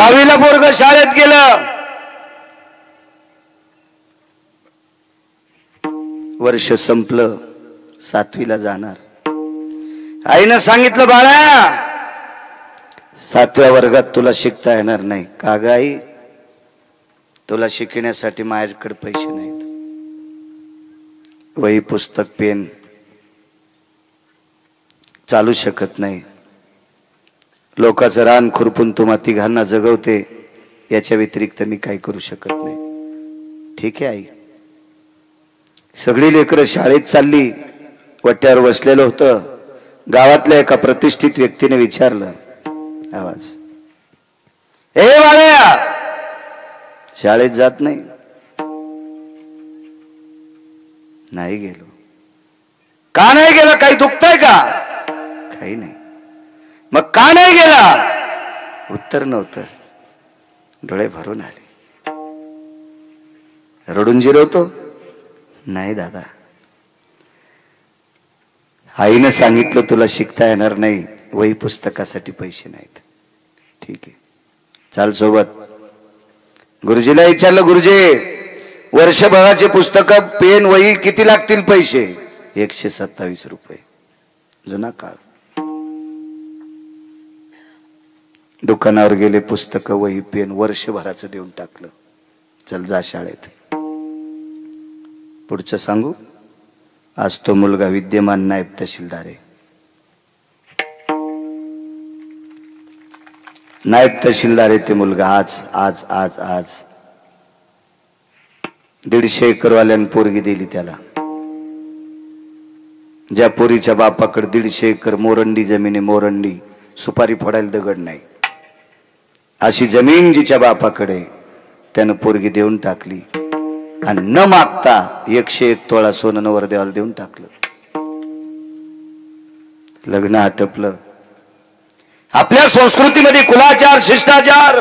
6वीला पोरग शाळेत गेलं, वर्ष संपलं, 7वीला जाणार. आईनं सांगितलं बाळा 7व्या वर्गात तुला शिकता येणार नाही. का ग आई? तुला शिकण्यासाठी माझ्याकडे पैसे नाहीत. वही पुस्तक पेन चालू शकत नाही. लोकांचं रान खुरपून तुम्हा तिघांना जगवते, याच्या व्यतिरिक्त मी काही करू शकत नाही. ठीक आहे आई. सगळी लेकरं शाळेत चालली. वट्यावर बसलेलं होतं. गावातल्या एका प्रतिष्ठित व्यक्तीने विचारलं, आवाज, ए बाळ्या शाळेत जात नाही? नाही गेलो. का नाही गेला? काही दुखतंय का? काही नाही. मग का नाही गेला? उत्तर नव्हतं. डोळे भरून आले. रडून जिरवतो? नाही दादा, आईनं सांगितलं तुला शिकता येणार नाही, वही पुस्तकासाठी पैसे नाहीत. ठीक आहे, चाल सोबत. गुरुजीला विचारलं, गुरुजी वर्षभराचे पुस्तक पेन वही किती लागतील पैसे? 127 रुपये. जुना काळ. दुकानावर गेले, पुस्तक वही पेन वर्षभराचं देऊन टाकलं. चल जा शाळेत. पुढचं सांगू. आज तो मुलगा विद्यमान नायब तहसीलदार आहे. नायब तहसीलदार आहे ते मुलगा. आज आज आज आज 150 एकरवाल्यानं पोरगी दिली त्याला. ज्या पोरीच्या बापाकडे 150 एकर मोरंडी जमीन आहे, मोरंडी, सुपारी फोडायला दगड नाही, अशी जमीन जिच्या बापाकडे, त्यानं पोरगी देऊन टाकली. आणि न मागता 101 तोळा सोनं नवरदेवाला देऊन टाकलं. लग्न आटपलं. आपल्या संस्कृतीमध्ये कुलाचार, शिष्टाचार,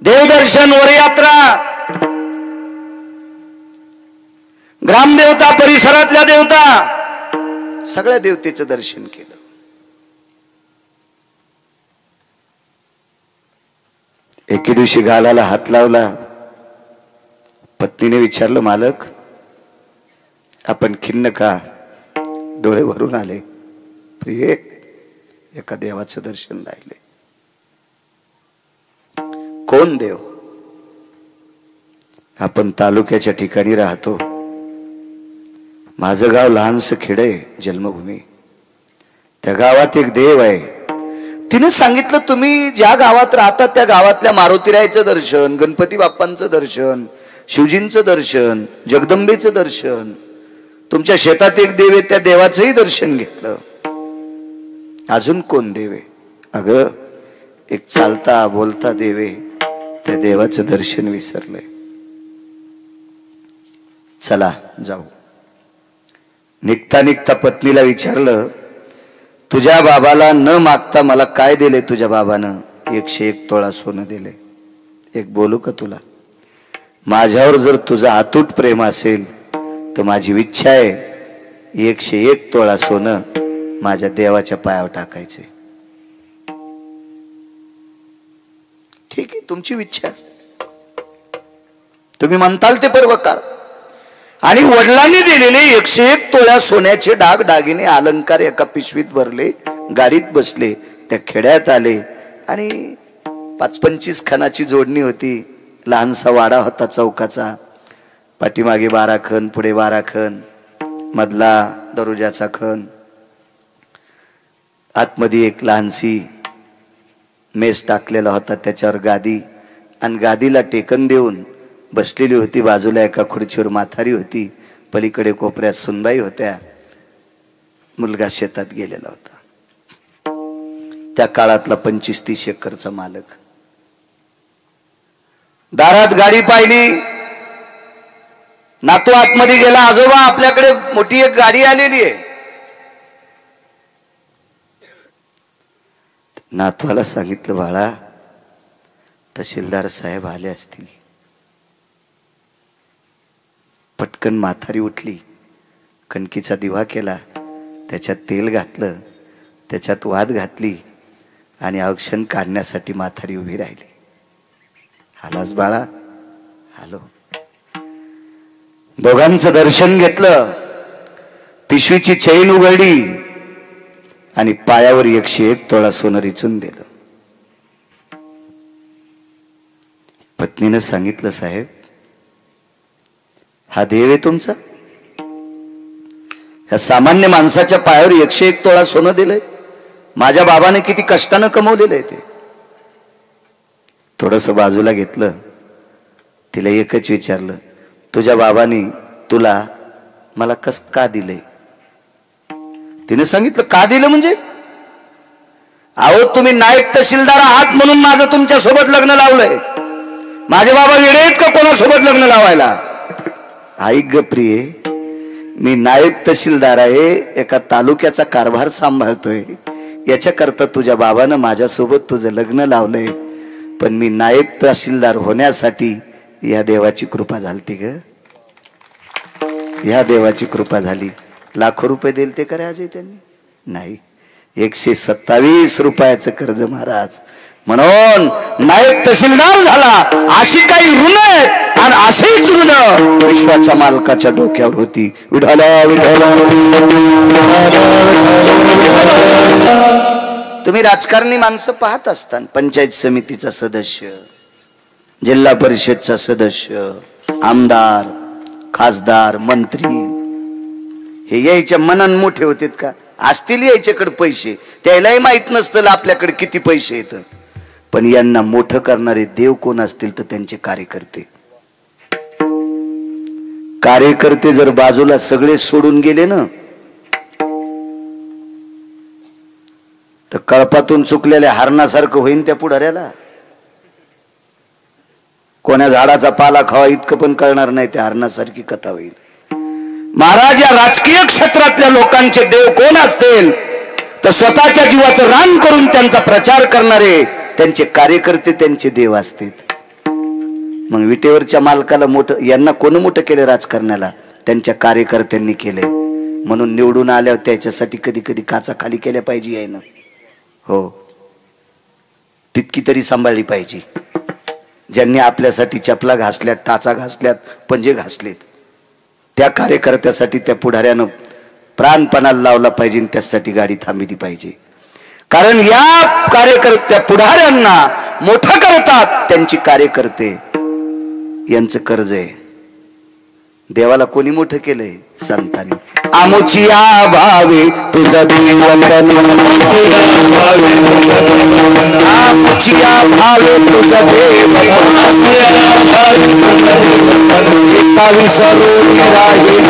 देवदर्शन, वरयात्रा, ग्रामदेवता, परिसरातल्या देवता, सगळ्या देवतेचं दर्शन केलं. एके दिवशी गालाला हात लावला. पत्नीने विचारलं, मालक आपण खिन्न का? डोळे भरून आले. प्रिय, एका देवाचं दर्शन राहिले. कोण देव? आपण तालुक्याच्या ठिकाणी राहतो. माझं गाव लहानसं खेड आहे, जन्मभूमी. त्या गावात एक देव आहे. तिने सांगितलं, तुम्ही ज्या गावात राहता त्या गावातल्या मारुतीरायाचं दर्शन, गणपती बाप्पांचं दर्शन, शिवजींचं दर्शन, जगदंबेचं दर्शन, तुमच्या शेतात एक देव आहे त्या देवाचंही दर्शन घेतलं. अजून कोण देव आहे? अगं एक चालता बोलता देव आहे, त्या देवाचं दर्शन विसरलंय. चला जाऊ. निघता निघता पत्नीला विचारलं, तुझ्या बाबाला न मागता मला काय दिले तुझ्या बाबानं? 101 तोळा सोनं दिले. एक बोलू का तुला? माझ्यावर जर तुझा अतूट प्रेम असेल तर माझी इच्छा आहे 101 तोळा सोनं माझ्या देवाच्या पायावर टाकायचे. ठीक आहे, तुमची इच्छा, तुम्ही म्हणताल ते पर्व काळ. आणि वडिलांनी दिलेले 101 तोळा सोन्याचे डाग दागिने अलंकार एका पिशवीत भरले, गाडीत बसले, त्या खेड्यात आले. आणि 25 खणाची जोडणी होती. लहानसा वाडा होता चौकाचा. पाठीमागे 12 खण, पुढे 12 खण, मधला दरोजाचा खण, आतमध्ये एक लहानसी मेस टाकलेला होता, त्याच्यावर गादी, आणि गादीला टेकन देऊन बसलेली होती. बाजूला एका खुर्चीवर म्हातारी होती, पलीकडे कोपऱ्यात सुनबाई होत्या. मुलगा शेतात गेलेला होता. त्या काळातला 25-30 एकरचा मालक. दारात गाडी पाहिली, नातू आतमध्ये गेला, आजोबा आपल्याकडे मोठी एक गाडी आलेली आहे. नातवाला सांगितलं, बाळा तहसीलदार साहेब आले असतील. पटकन म्हातारी उठली, कणकीचा दिवा केला, त्याच्यात तेल घातलं, त्याच्यात वाद घातली, आणि औक्षण काढण्यासाठी म्हातारी उभी राहिली. हालास बाळा? हालो. दोघांचं दर्शन घेतलं, पिशवीची चैन उघडली आणि पायावर 101 तोळा सोनं रिचून दिलं. पत्नीनं सांगितलं, साहेब हा देव आहे तुमचा? ह्या सामान्य माणसाच्या पायावर 101 तोळा सोनं दिलंय? माझ्या बाबाने किती कष्टानं कमवलेलं आहे ते. थोडस बाजूला घेतलं, तिला एकच विचारलं, तुझ्या बाबाने तुला मला कस का दिलंय? तिने सांगितलं, का दिलं म्हणजे? अहो तुम्ही नायब तहसीलदार आहात म्हणून माझं तुमच्या सोबत लग्न लावलंय. माझे बाबा वेडे आहेत का कोणासोबत लग्न लावायला? ऐक ग प्रिये, मी नायब तहसीलदार आहे, एका तालुक्याचा कारभार सांभाळतोय. याच्याकरता तुझ्या बाबानं माझ्यासोबत तुझं लग्न लावलंय. पण मी नायब तहसीलदार होण्यासाठी या देवाची कृपा झालती ग. या देवाची कृपा झाली. लाखो रुपये दिले ते करे अजय त्यांनी? नाही, 127 रुपयाचं कर्ज महाराज. म्हणून नायब तहसीलदार झाला. अशी काही ऋण आहेत आणि असेच ऋण विश्वाच्या मालकाच्या डोक्यावर होती. विठाला विठाला. तुम्ही राजकारणी माणसं पाहत असता, पंचायत समितीचा सदस्य, जिल्हा परिषदचा सदस्य, आमदार, खासदार, मंत्री, हे यायच्या मनान मोठे होतेत का? असतील यायच्याकडे पैसे, त्यालाही माहित नसतं आपल्याकडे किती पैसे येतात. पण यांना मोठं करणारे देव कोण असतील तर त्यांचे कार्यकर्ते. कार्यकर्ते जर बाजूला सगळे सोडून गेले ना, तर कळपातून चुकलेल्या हरणासारखं होईन त्या पुढाऱ्याला. कोण्या झाडाचा पाला खावा इतकं पण कळणार नाही, त्या हरणासारखी कथा होईल. महाराज, या राजकीय क्षेत्रातल्या लोकांचे देव कोण असतील तर स्वतःच्या जीवाचं रान करून त्यांचा प्रचार करणारे त्यांचे कार्यकर्ते त्यांचे देव असतील. मग विटेवरच्या मालकाला मोठं, यांना कोण मोठं केलं राजकारण्याला? त्यांच्या कार्यकर्त्यांनी केले. म्हणून निवडून आल्यावर त्याच्यासाठी कधी कधी काचा खाली केल्या पाहिजे आहे ना. हो, तितकी तरी सांभाळली पाहिजे. ज्यांनी आपल्यासाठी चपला घासल्यात, टाचा घासल्यात, पंजे घासलेत, त्या कार्यकर्त्यासाठी त्या पुढाऱ्यानं प्राणपणाला लावला पाहिजे. त्यासाठी गाडी थांबली पाहिजे. कारण या कार्यकर्त्या पुढाऱ्यांना मोठं करतात त्यांची कार्यकर्ते. यांचं कर्ज आहे. देवाला कोणी मोठं केलंय? संतांनी. आमुचिया भावे तुझा देवतन, आमुचिया भावे तुझा देवतन, एका विसरून राहील,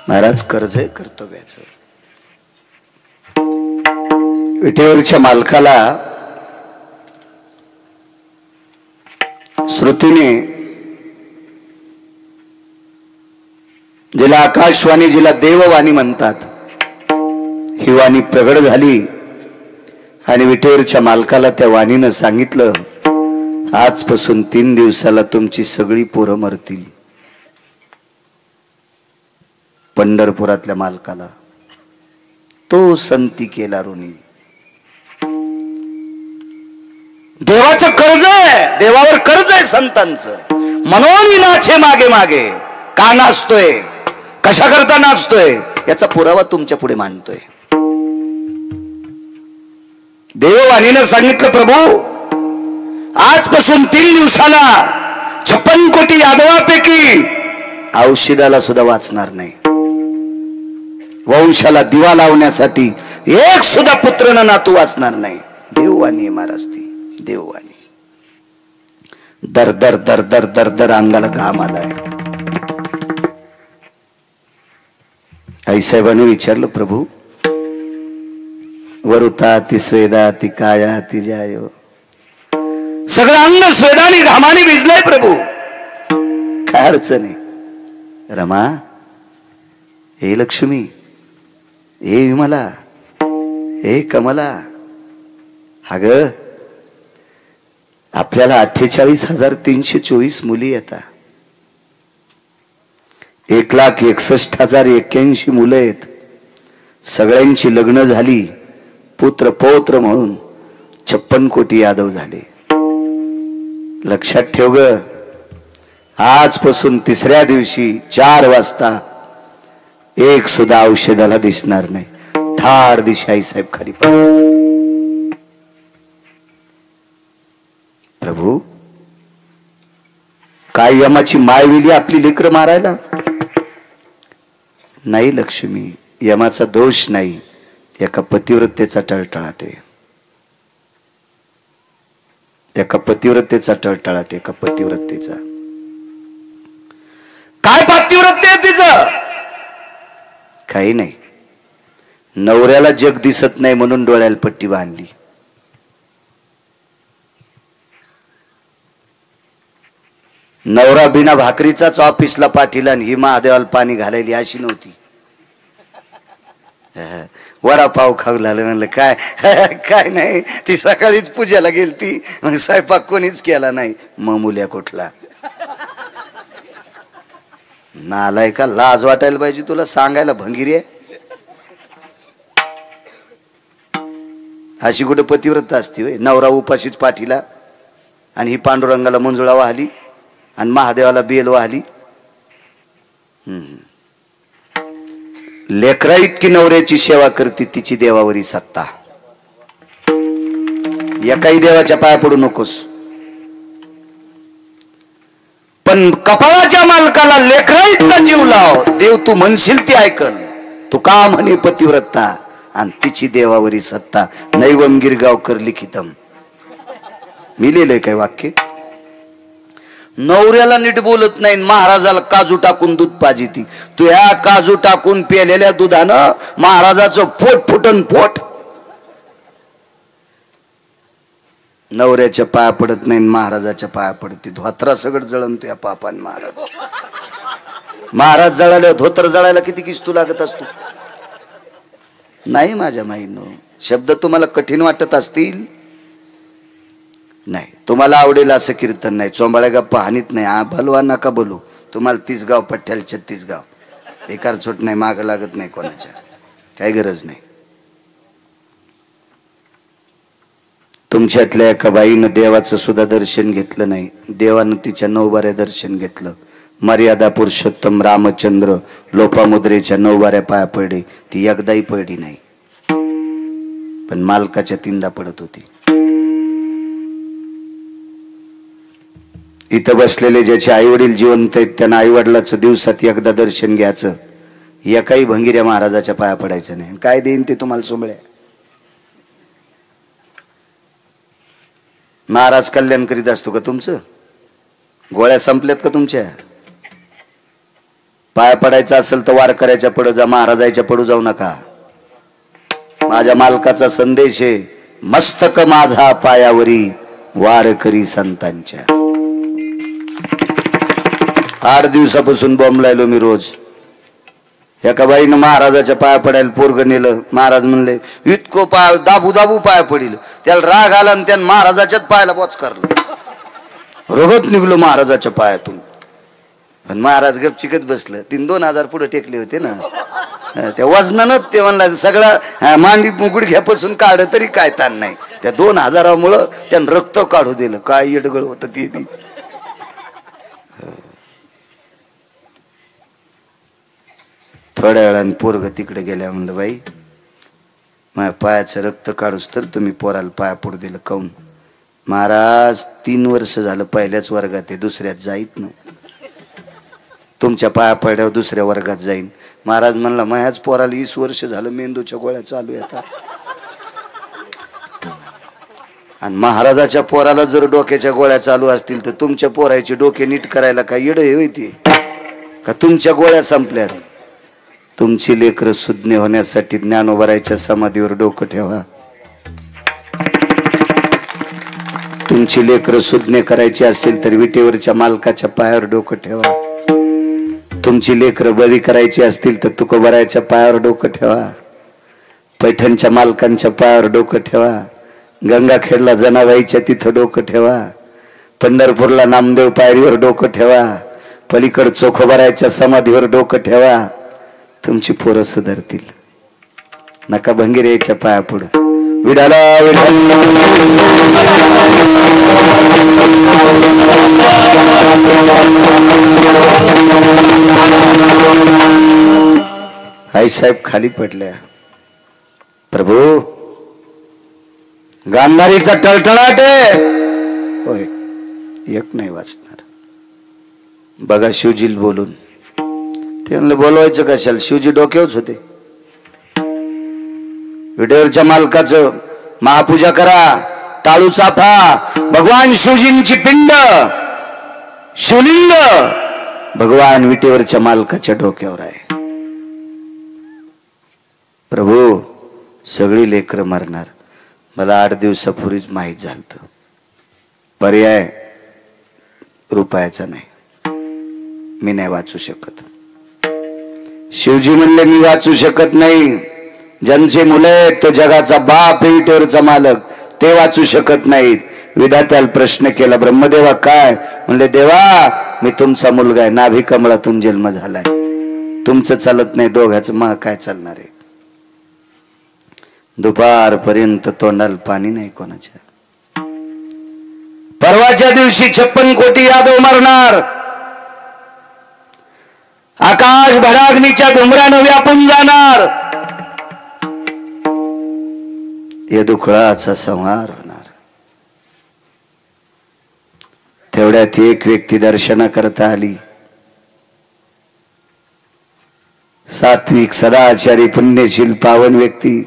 महाराज कर्ज आहे कर्तव्याचं. विटेवरच्या मालकाला श्रुतीने, जिला आकाशवाणी, जिला देववाणी म्हणतात, ही वाणी प्रगट झाली. आणि विटेवरच्या मालकाला त्या वाणीनं सांगितलं, आजपासून 3 दिवसाला तुमची सगळी पोरं मरतील. पंढरपुरातल्या मालकाला तो संती केला ऋणी. देवाचं कर्ज आहे, देवावर कर्ज आहे संतांचं. म्हणून नाचे मागे मागे. का नाचतोय? कशा करता नाचतोय? याचा पुरावा तुमच्या पुढे मांडतोय. देववाणीनं सांगितलं, प्रभू आजपासून 3 दिवसाला 56 कोटी यादवापैकी औषधाला सुद्धा वाचणार नाही. वंशाला दिवा लावण्यासाठी एक सुद्धा पुत्र न नातू वाचणार नाही. देववाणी आहे महाराज ती, देववाणी. दर दर दर दर दर दर अंगाला घाम आलाय. आईसाहेबांनी विचारलं, प्रभू वरुता ती स्वेदा ती काया ती जायो, सगळं अंग स्वेदानी घामाने भिजलंय प्रभू. काय अडचण आहे? रमा, हे लक्ष्मी, हे विमला, हे कमला, अग आपल्याला 48,324 मुली येतात. 1,61,081 मुलं आहेत. सगळ्यांची लग्न झाली, पुत्र पौत्र म्हणून 56 कोटी यादव झाले. लक्षात ठेव ग, आजपासून तिसऱ्या दिवशी 4 वाजता एक सुद्धा औषधाला दिसणार नाही. धाड दिशा आई साहेब खाली पड. प्रभू, काय यमाची माय विली आपली लेकर मारायला? नाही लक्ष्मी, यमाचा दोष नाही, एका पतिव्रतेचा टळटळाट आहे. एका पतिव्रतेचा टळटळाट, एका पतिव्रतेचा. काय पतिव्रते आहे तिचं? काही नाही, नवऱ्याला जग दिसत नाही म्हणून डोळ्याला पट्टी बांधली. नवरा बिना भाकरीचाच ऑफिसला पाठीला आणि ही महादेवाला पाणी घालायली अशी नव्हती. वडापाव खाऊ लागलं. म्हणलं काय? काय नाही, ती सकाळीच पूजेला गेलती, मग स्वयंपाक कोणीच केला नाही. मग मुल्या कुठला नालाय का? लाज वाटायला पाहिजे तुला सांगायला. भंगिरी आहे अशी कुठे पतिव्रता असती होय? नवरा उपाशीच पाठीला आणि ही पांडुरंगाला मंजुळा वाहली आणि महादेवाला बेल वाहली. लेकरा इतकी नवऱ्याची सेवा करते, तिची देवावरी सत्ता. एकाही देवाच्या पाया पडू नकोस, पण कपाळाच्या मालकाला लेकरा इतका जीव लाव. देव तू म्हणशील ती ऐकल. तू का म्हणे पतिव्रता आणि तिची देवावरी सत्ता. नैवम गिरगावकर लिखितम. मी लिहिलंय काय वाक्य? नवऱ्याला नीट बोलत नाही, महाराजाला काजू टाकून दूध पाजिती. तू ह्या काजू टाकून पेलेल्या दुधानं महाराजाचं पोट फुटन पोट. नवऱ्याच्या पाया पडत नाही, महाराजाच्या पाया पडते. धोत्रा सगळं जळण तुया पापान. महाराज जळाल्यावर धोत्र जळायला किती किस्तू लागत असतो? नाही माझ्या माईनो, शब्द तुम्हाला कठीण वाटत असतील, नाही तुम्हाला आवडेल असं कीर्तन नाही. चोंबाळ्या गप्पा हानीत नाही. हा भलवा नका बोलू. तुम्हाला 30 गाव पठ्ठ्याला 36 गाव. एकार छोट नाही, माग लागत नाही कोणाच्या, काही गरज नाही. तुमच्यातल्या एका बाईनं देवाचं सुद्धा दर्शन घेतलं नाही. देवानं तिच्या 9 बाऱ्या दर्शन घेतलं. मर्यादा पुरुषोत्तम रामचंद्र लोपामुद्रेच्या 9 बाऱ्या पाया पडले. ती एकदाही पडली नाही, पण मालकाच्या 3दा पडत होती. इथं बसलेले ज्याचे आई वडील जिवंत आहेत त्यांना आई वडिलाचं दिवसात एकदा दर्शन घ्यायचं. एकाही भंगिऱ्या महाराजाच्या पाया पडायचं नाही. काय देईन ते तुम्हाला सोंबळ्या? महाराज कल्याण करीत असतो का तुमचं? गोळ्या संपल्यात का तुमच्या? पाया पडायचं असेल तर वारकऱ्याच्या पुढे जा, महाराजाच्या पुढे जाऊ नका. माझ्या मालकाचा संदेश आहे, मस्तक माझा पायावरी वारकरी संतांच्या. 8 दिवसापासून बोंबलायलो मी रोज. एका बाईनं महाराजाच्या पाया पडायला पोरग नेलं. महाराज म्हणले इतकं पाय दाबू दाबू पाया पडिल. त्याला राग आला आणि त्यानं महाराजाच्याच पायाला बोच करलं. रगत निघलो महाराजाच्या पायातून. पण महाराज गपचिकच बसलं. 2,000 पुढे टेकले होते ना, त्या वजनानच ते म्हणला सगळं मांडी गुडघ्यापासून काढ तरी काय ताण नाही. त्या 2,000मुळं त्यानं रक्त काढू दिलं. काय येडगळ होतं ते बी. थोड्या वेळाने पोरग तिकडे गेल्या. म्हणलं बाई माझ्या पायाचं रक्त काढूस तर तुम्ही पोराला पाया पडू दिलं काऊन? महाराज 3 वर्ष झालं पहिल्याच वर्गात आहे, दुसऱ्यात जाईत ना. तुमच्या पाया पड्यावर दुसऱ्या वर्गात जाईन. महाराज म्हणला माझ्याच पोराला 20 वर्ष झालं मेंदूच्या गोळ्या चालू येतात. आणि महाराजाच्या पोराला जर डोक्याच्या गोळ्या चालू असतील तर तुमच्या पोराचे डोके नीट करायला काय येड होती का? तुमच्या गोळ्या संपल्यात? तुमची लेकरं सुज्ञ होण्यासाठी ज्ञानोबराच्या समाधीवर डोकं ठेवा. तुमची लेकरं सुज्ञ करायची असेल तर विटेवरच्या मालकाच्या पायावर डोकं ठेवा. तुमची लेकरं बरी करायची असतील तर तुकोबराच्या पायावर डोकं ठेवा. पैठणच्या मालकांच्या पायावर डोकं ठेवा. गंगाखेडला जनाबाईच्या तिथं डोकं ठेवा. पंढरपूरला नामदेव पायरीवर डोकं ठेवा. पलीकड चोखोबराच्या समाधीवर डोकं ठेवा. तुमची पोरं सुधारतील. नका भंगीरेच्या पाया पुढे विडाला आई साहेब खाली पडल्या. प्रभू गांधारीचा टळटळाट आहे. होय एक नाही वाचणार. बघा शिवजील बोलून. ते म्हणले बोलवायचं कशाला, शिवजी डोक्यावरच होते. विटेवरच्या मालकाचं महापूजा करा. टाळू चाफा भगवान शिवजींची पिंड शिवलिंग भगवान विटेवरच्या मालकाच्या डोक्यावर आहे. प्रभू सगळी लेकरं मरणार. मला 8 दिवसापूर्वीच माहीत झालं. पर्याय रुपयाचा नाही. मी नाही वाचू शकत. शिवजी म्हणले मी वाचू शकत नाही. ज्यांचे मुले तो जगाचा बाप विटेवरचा मालक ते वाचू शकत नाहीत. विधात्याला प्रश्न केला ब्रह्मदेवा काय? म्हणले देवा मी तुमचा मुलगा आहे. नाभी कमळातून जन्म झालाय. तुमचं चालत नाही. दोघांचं मग काय चालणार आहे? दुपारपर्यंत तोंडाला पाणी नाही कोणाच्या. परवाच्या दिवशी 56 कोटी यादव मरणार. आकाश भडाग्नीच्या धुमरानं व्यापून जाणार. यदुकुळाचा संहार होणार. तेवढ्यात एक व्यक्ती दर्शना करता आली. सात्विक सदाचारी पुण्यशील पावन व्यक्ती.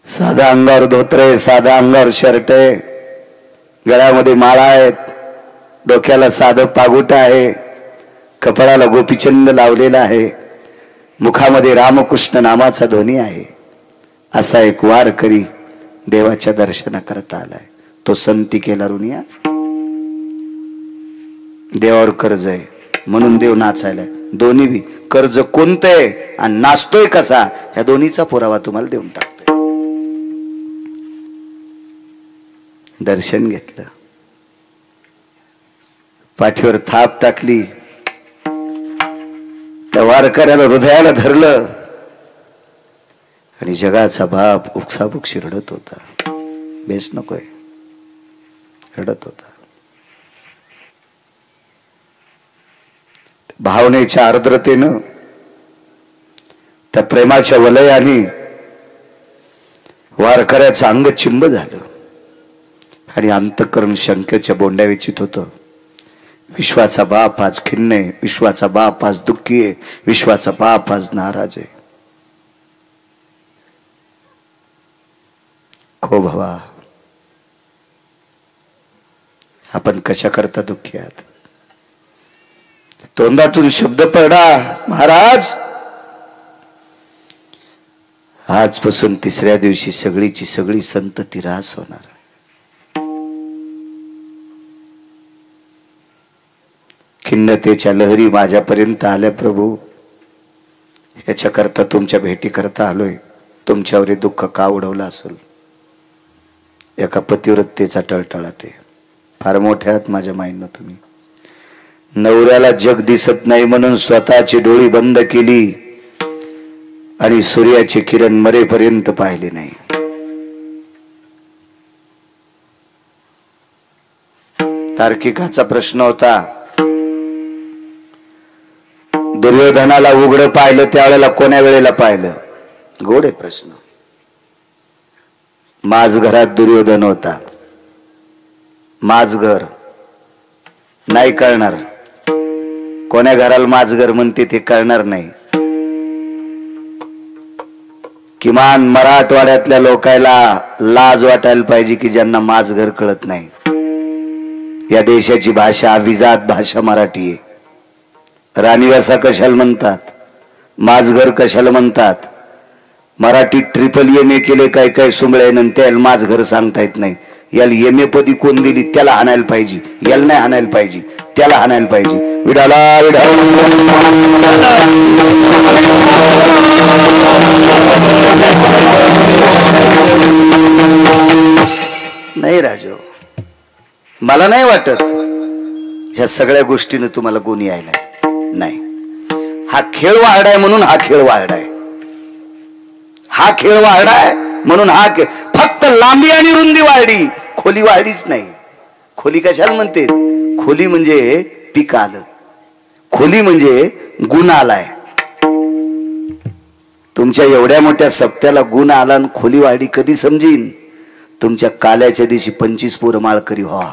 साधा अंगावर धोतर आहे, साधा अंगावर शर्ट आहे, गळ्यामध्ये माळा आहेत, डोक्याला साधं पागुट आहे, कपाळाला गोपीचंद लावलेला आहे, मुखामध्ये रामकृष्ण नामाचा ध्वनी आहे. असा एक वारकरी देवाच्या दर्शना करता आलाय. तो संती केला रुनिया. देवावर कर्ज आहे म्हणून देव नाचायलाय. दोन्ही बी कर्ज कोणतंय आणि नाचतोय कसा ह्या दोन्हीचा पुरावा तुम्हाला देऊन टाकतोय. दर्शन घेतलं. पाठीवर थाप टाकली. त्या वारकऱ्याला हृदयाला धरलं आणि जगाचा बाप उकसाबुकशी रडत होता. बेस नकोय. रडत होता. भावनेच्या आर्द्रतेनं त्या प्रेमाच्या वलयाने वारकऱ्याचं अंग चिंब झालं आणि अंतःकरण शंकेच्या बोंड्या विचित होतं. विश्वाचा बाप आज खिन्न आहे. विश्वाचा बाप आज दुःखी आहे. विश्वाचा बाप आज नाराज आहे. खो भवा आपण कशा करता दुःखी आहात? तोंडातून शब्द पडा महाराज आजपासून 3ऱ्या दिवशी सगळीची सगळी संतती ऱ्हास होणार. खिन्नतेच्या लहरी माझ्यापर्यंत आल्या प्रभू. याच्याकरता तुमच्या भेटी करता आलोय. तुमच्यावर दुःख का उडवलं असेल? एका पतिव्रतेचा टळटळाट आहे. फार मोठ्यात माझ्या माईनं तुम्ही. नवऱ्याला जग दिसत नाही म्हणून स्वतःची डोळी बंद केली आणि सूर्याचे किरण मरेपर्यंत पाहिले नाही. तार्किकाचा प्रश्न होता. दुर्योधनाला उघडं पाहिलं त्यावेळेला कोण्या वेळेला पाहिलं? गोड आहे प्रश्न. माझ घरात दुर्योधन होता. माझघर नाही कळणार. कोण्या घराला माझघर म्हणते ते कळणार नाही. किमान मराठवाड्यातल्या लोकायला लाज वाटायला पाहिजे की ज्यांना माझघर कळत नाही. या देशाची भाषा अभिजात भाषा मराठी आहे. राणीवासा कशाला म्हणतात? माझघर कशाला म्हणतात? मराठी MA केले काय काय सुंबळे, त्याला माझघर सांगता येत नाही. याला MA पदी कोण दिली? त्याला हाणायला पाहिजे. याला नाही हाणायला पाहिजे, त्याला हाणायला पाहिजे. विडाला विडा नाही राजो, मला नाही वाटत ह्या सगळ्या गोष्टीने तुम्हाला गुण यायला नाही. हा खेळ वाढाय म्हणून हा खेळ वाढाय, हा खेळ वाढाय म्हणून हा खेळ. फक्त लांबी आणि रुंदी वाढली, खोली वाढीच नाही. खोली कशाला म्हणते? खोली म्हणजे पीक आलं, खोली म्हणजे गुण आलाय. तुमच्या एवढ्या मोठ्या सप्त्याला गुण आला आणि खोली वाढी कधी समजीन? तुमच्या काल्याच्या दिवशी 25 पोरं माळकरी व्हा,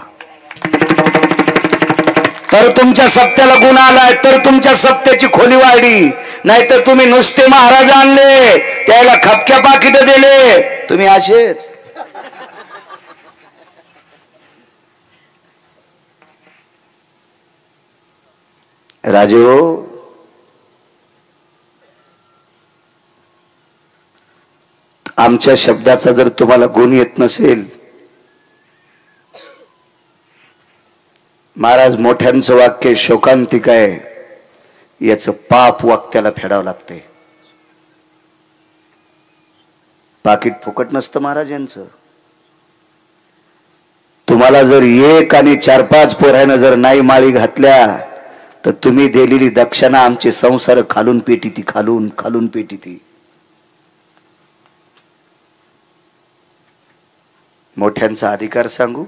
तर तुमच्या सप्त्याला गुण आलाय, तर तुमच्या सप्त्याची खोली वाढी. नाहीतर तुम्ही नुसते महाराज आणले, त्याला खपक्या पाकिट दिले, तुम्ही असेच. राजो, आमच्या शब्दाचा जर तुम्हाला गुण येत नसेल, महाराज मोठ्यांचं वाक्य शोकांतिक आहे, याच पाप वाक्याला फेडावं लागते. पाकिट फुकट नसतं महाराज यांचं. तुम्हाला जर 1 आणि 4-5 पोरानं जर नाही माळी घातल्या, तर तुम्ही दिलेली दक्षिणा आमचे संसार खालून पेटी ती, खालून खालून पेटी ती. मोठ्यांचा अधिकार सांगू?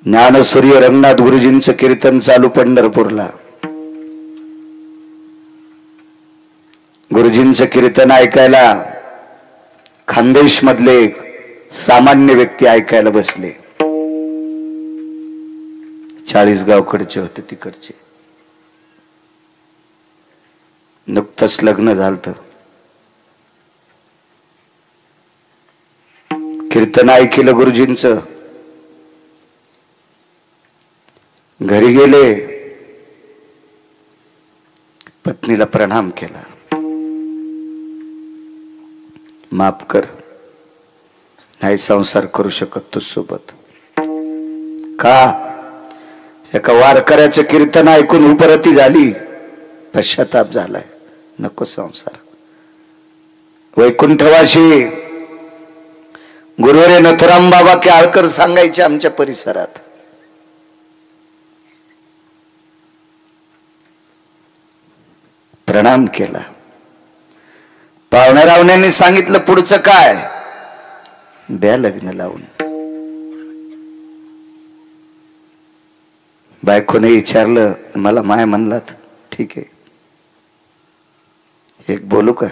ज्ञानसूर्य रंगनाथ गुरुजींचं कीर्तन चालू पंढरपूरला. गुरुजींचं कीर्तन ऐकायला खानदेश मधले सामान्य व्यक्ती ऐकायला बसले. 40 गावकडचे होते, तिकडचे. नुकतंच लग्न झालं. कीर्तन ऐकलं गुरुजींचं, घरी गेले, पत्नीला प्रणाम केला. माफ कर, नाही संसार करू शकत तू सोबत. का? एका वारकऱ्याचं कीर्तन ऐकून उपरती झाली, पश्चाताप झालाय, नको संसार. वैकुंठवाशी गुरुवरे नथुराम बाबा केळकर सांगायचे आमच्या परिसरात, प्रणाम केला. पाहुण्या रावण्यांनी सांगितलं पुढचं काय? द्या लग्न लावून. बायकोने विचारलं, मला माय म्हणलात, ठीक आहे, एक बोलू का?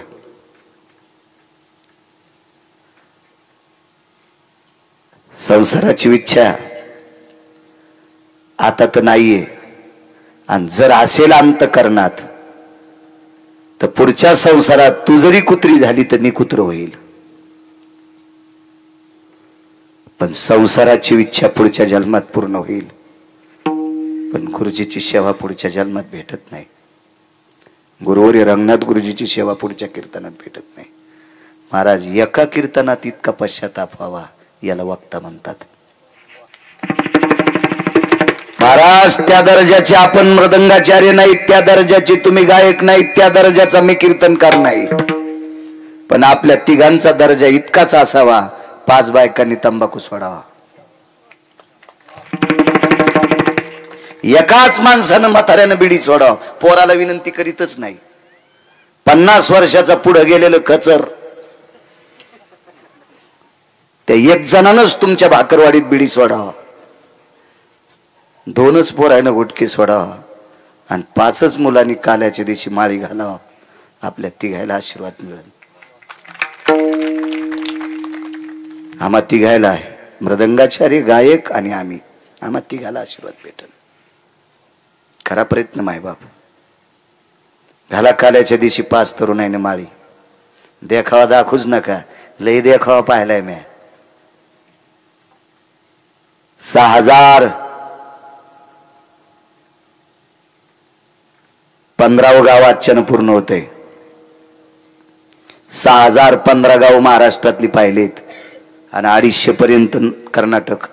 संसाराची इच्छा आता तर नाहीये, आणि जर असेल अंतकरणात तर पुढच्या संसारात तू जरी कुत्री झाली तर मी कुत्र होईल. पण संसाराची इच्छा पुढच्या जन्मात पूर्ण होईल, पण गुरुजीची सेवा पुढच्या जन्मात भेटत नाही. गुरुवर्य रंगनाथ गुरुजीची सेवा पुढच्या कीर्तनात भेटत नाही. महाराज, एका कीर्तनात इतका पश्चाताप व्हावा, याला वक्ता म्हणतात. महाराज, त्या दर्जाचे आपण मृदंगाचार्य नाहीत, त्या दर्जाचे तुम्ही गायक नाहीत, त्या दर्जाचा मी कीर्तनकार नाही. पण आपल्या तिघांचा दर्जा इतकाच असावा, 5 बायकांनी तंबाखू सोडावा. एकाच माणसानं म्हाताऱ्यानं बिडी सोडाव, पोराला विनंती करीतच नाही. 50 वर्षाचा पुढे गेलेलं कचर, त्या 1 जणानच तुमच्या भाकरवाडीत बिडी सोडावा. 2च पोरानं गुटके सोडावा, आणि 5च मुलांनी काल्याच्या दिवशी माळी घालावा. आपल्या तिघायला आशीर्वाद मिळेल. आम्हा तिघायला आहे, मृदंगाचार्य, गायक आणि आम्ही, आम्हा तिघाला आशीर्वाद भेटेल. खरा प्रयत्न मायबाप घाला. काल्याच्या दिवशी 5 तरुणाईने माळी. देखावा दाखवूच नका, लई देखावा पाहिलाय मी. 6000 15वं गाव आजच्यानं पूर्ण होते. 6015 गाव महाराष्ट्रातली पाहिलेत आणि 250 पर्यंत कर्नाटक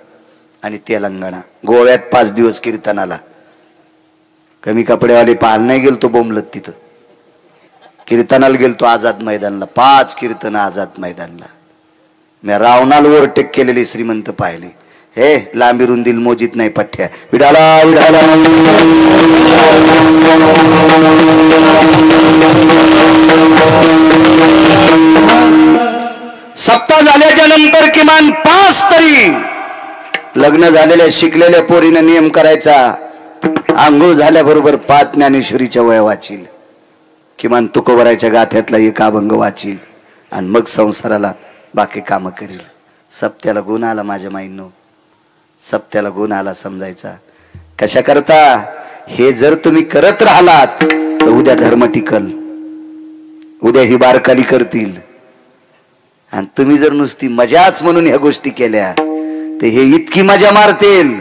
आणि तेलंगणा. गोव्यात 5 दिवस कीर्तनाला. कमी कपडेवाले पाहायला नाही गेलतो बोंबलत, तिथं कीर्तनाला गेलतो आझाद मैदानला. 5 कीर्तन आझाद मैदानला. मी रावणाला ओव्हरटेक केलेले श्रीमंत पाहिले. हे लांबी रुंदील मोजीत नाही पठ्ठ्या. विडाला विडाला सप्ताह झाल्याच्या नंतर किमान 5 तरी लग्न झालेल्या शिकलेल्या पोरीनं नियम करायचा. आंघोळ झाल्याबरोबर 5 ज्ञानेश्वरीच्या वया वाचील, किमान तुकोबराच्या गाथ्यातला एक अभंग वाचील आणि मग संसाराला बाकी कामं करील. सप्त्याला गुण आला माझ्या माईंनो, सप्त्याला गुण आला समजायचा. कशा करता? हे जर तुम्ही करत राहिलात तर उद्या धर्म टिकल, उद्या ही बारकाली करतील. आणि तुम्ही जर नुसती मजाच म्हणून ह्या गोष्टी केल्या तर हे इतकी मजा मारतील,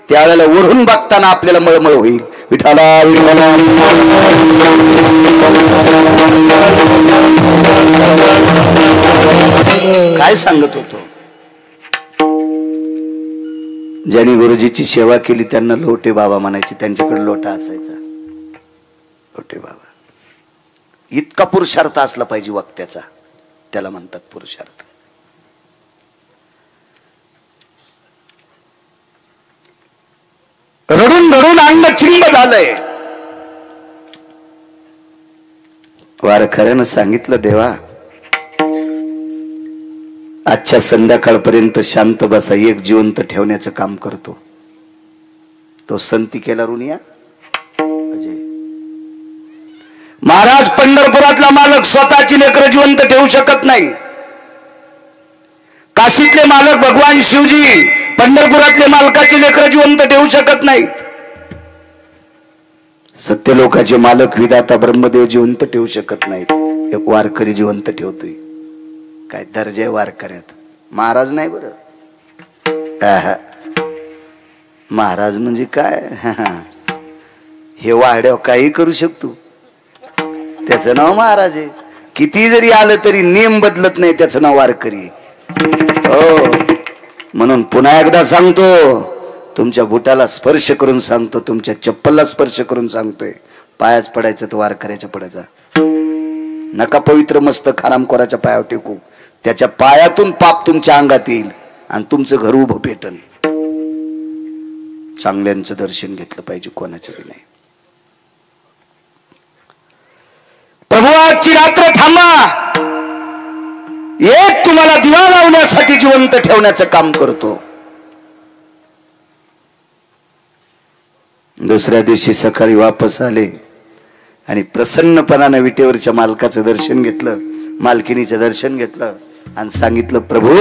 त्यावेळेला ओढून बघताना आपल्याला मळमळ होईल. विठाला विठाला काय सांगत होतो? ज्यांनी गुरुजीची सेवा केली त्यांना लोटे बाबा म्हणायचे. त्यांच्याकडे लोटा असायचा. लोटे बाबा. इतका पुरुषार्थ असला पाहिजे वक्त्याचा, त्याला म्हणतात पुरुषार्थ. रडून रडून अंग चिंब झालंय. वारकऱ्यानं सांगितलं, देवा आजच्या संध्याकाळपर्यंत शांत बसा, एक जिवंत ठेवण्याचं काम करतो. तो संती केला रुनिया अजय महाराज. पंढरपुरातला मालक स्वतःची लेकरं जिवंत ठेवू शकत नाही. काशीतले मालक भगवान शिवजी पंढरपुरातले मालकाची लेकरं जिवंत ठेवू शकत नाहीत. सत्यलोकाचे मालक विधाता ब्रह्मदेव जिवंत ठेवू शकत नाहीत. एक वारकरी जिवंत ठेवतोय. काय दर्जा आहे वारकऱ्यात. महाराज नाही बरं, महाराज म्हणजे काय, हे वाड्यावर काही करू शकतो, त्याचं नाव महाराज आहे. किती जरी आलं तरी नेम बदलत नाही, त्याचं नाव वारकरी. हो, म्हणून पुन्हा एकदा सांगतो, तुमच्या बुटाला स्पर्श करून सांगतो, तुमच्या चप्पलला स्पर्श करून सांगतोय, पायाच पडायचं तर वारकऱ्याच्या पडायचा. नका पवित्र मस्तक हरामखोराच्या पायावर टेकू. त्याच्या पायातून पाप तुमच्या अंगात येईल आणि तुमचं घर उभं पेटन. चांगल्यांचं दर्शन घेतलं पाहिजे, कोणाचं बी नाही. प्रभू आजची रात्र थांबा, एक तुम्हाला दिवा लावण्यासाठी जिवंत ठेवण्याचं काम करतो. दुसऱ्या दिवशी सकाळी वापस आले आणि प्रसन्नपणाने विटेवरच्या मालकाचं दर्शन घेतलं, मालकिनीचं दर्शन घेतलं आणि सांगितलं, प्रभू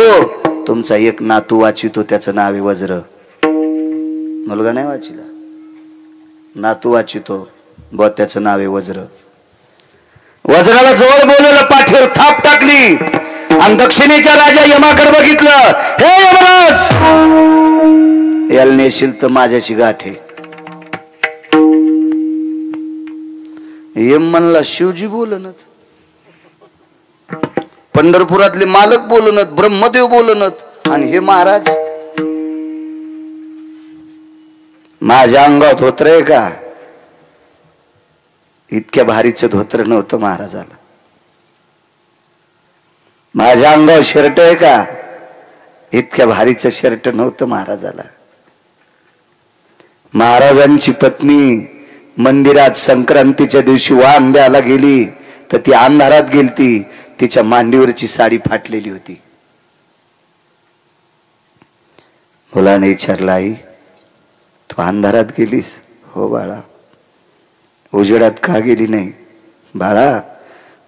तुमचा एक नातू वाचितो, त्याचं नाव आहे वज्र. मुलगा नाही वाचिला, नातू वाचितो, ब त्याचं नाव आहे वज्र. वज्राला जवळ बोलवलं, पाठीवर थाप टाकली आणि दक्षिणेच्या राजा यमाकडे बघितलं. हे यमराज, याला नेशील तर माझ्याशी गाठ आहे. यम म्हणला, शिवजी बोलणत, पंढरपुरातले मालक बोलणत, ब्रह्मदेव बोलणत, आणि हे महाराज. माझ्या अंगात धोत्र आहे का? इतक्या भारीचं धोत्र नव्हतं महाराजाला. माझ्या अंगावर शर्ट आहे का? इतक्या भारीचं शर्ट नव्हतं महाराजाला. महाराजांची पत्नी मंदिरात संक्रांतीच्या दिवशी वाण द्यायला गेली तर ती अंधारात गेलती. तिच्या मांडीवरची साडी फाटलेली होती. मुलाने विचारलं, आई तू अंधारात गेलीस? हो बाळा. उजेडात का गेली नाही? बाळा,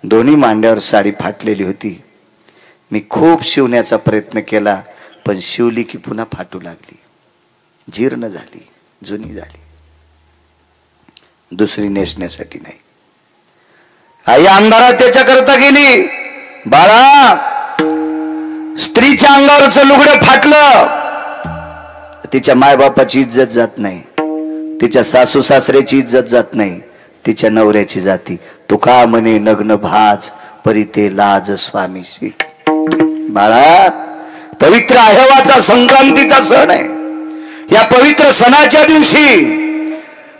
दोन्ही मांड्यावर साडी फाटलेली होती. मी खूप शिवण्याचा प्रयत्न केला, पण शिवली की पुन्हा फाटू लागली, जीर्ण झाली, जुनी झाली. दुसरी नेसण्यासाठी नाही. आई अंधारात त्याच्याकरता गेली. बाळा, स्त्रीच्या अंगावरचं लुगडं फाटलं, तिच्या मायबापाची इज्जत जात नाही, तिच्या सासू सासऱ्याची इज्जत जात नाही, तिच्या नवऱ्याची जाती. तुका म्हणे नग्न भाज परी ते लाज स्वामीशी. बाळा, पवित्र अहेवाचा संक्रांतीचा सण आहे. या पवित्र सणाच्या दिवशी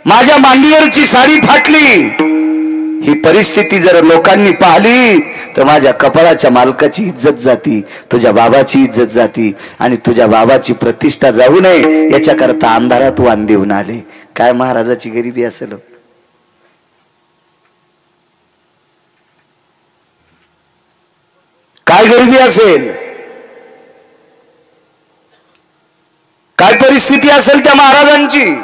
माझ्या मांडीवरची साडी फाटली ही परिस्थिती जर लोकांनी पाहिली तर माझ्या कपाळाच्या मालकाची इज्जत जाती, तुझ्या बाबाची इज्जत जाती आणि तुझ्या बाबाची प्रतिष्ठा जाऊ नये याच्याकरता अंधारात वाण देऊन आले. काय महाराजाची गरिबी असेल, काय गरिबी असेल, काय परिस्थिती असेल त्या महाराजांची.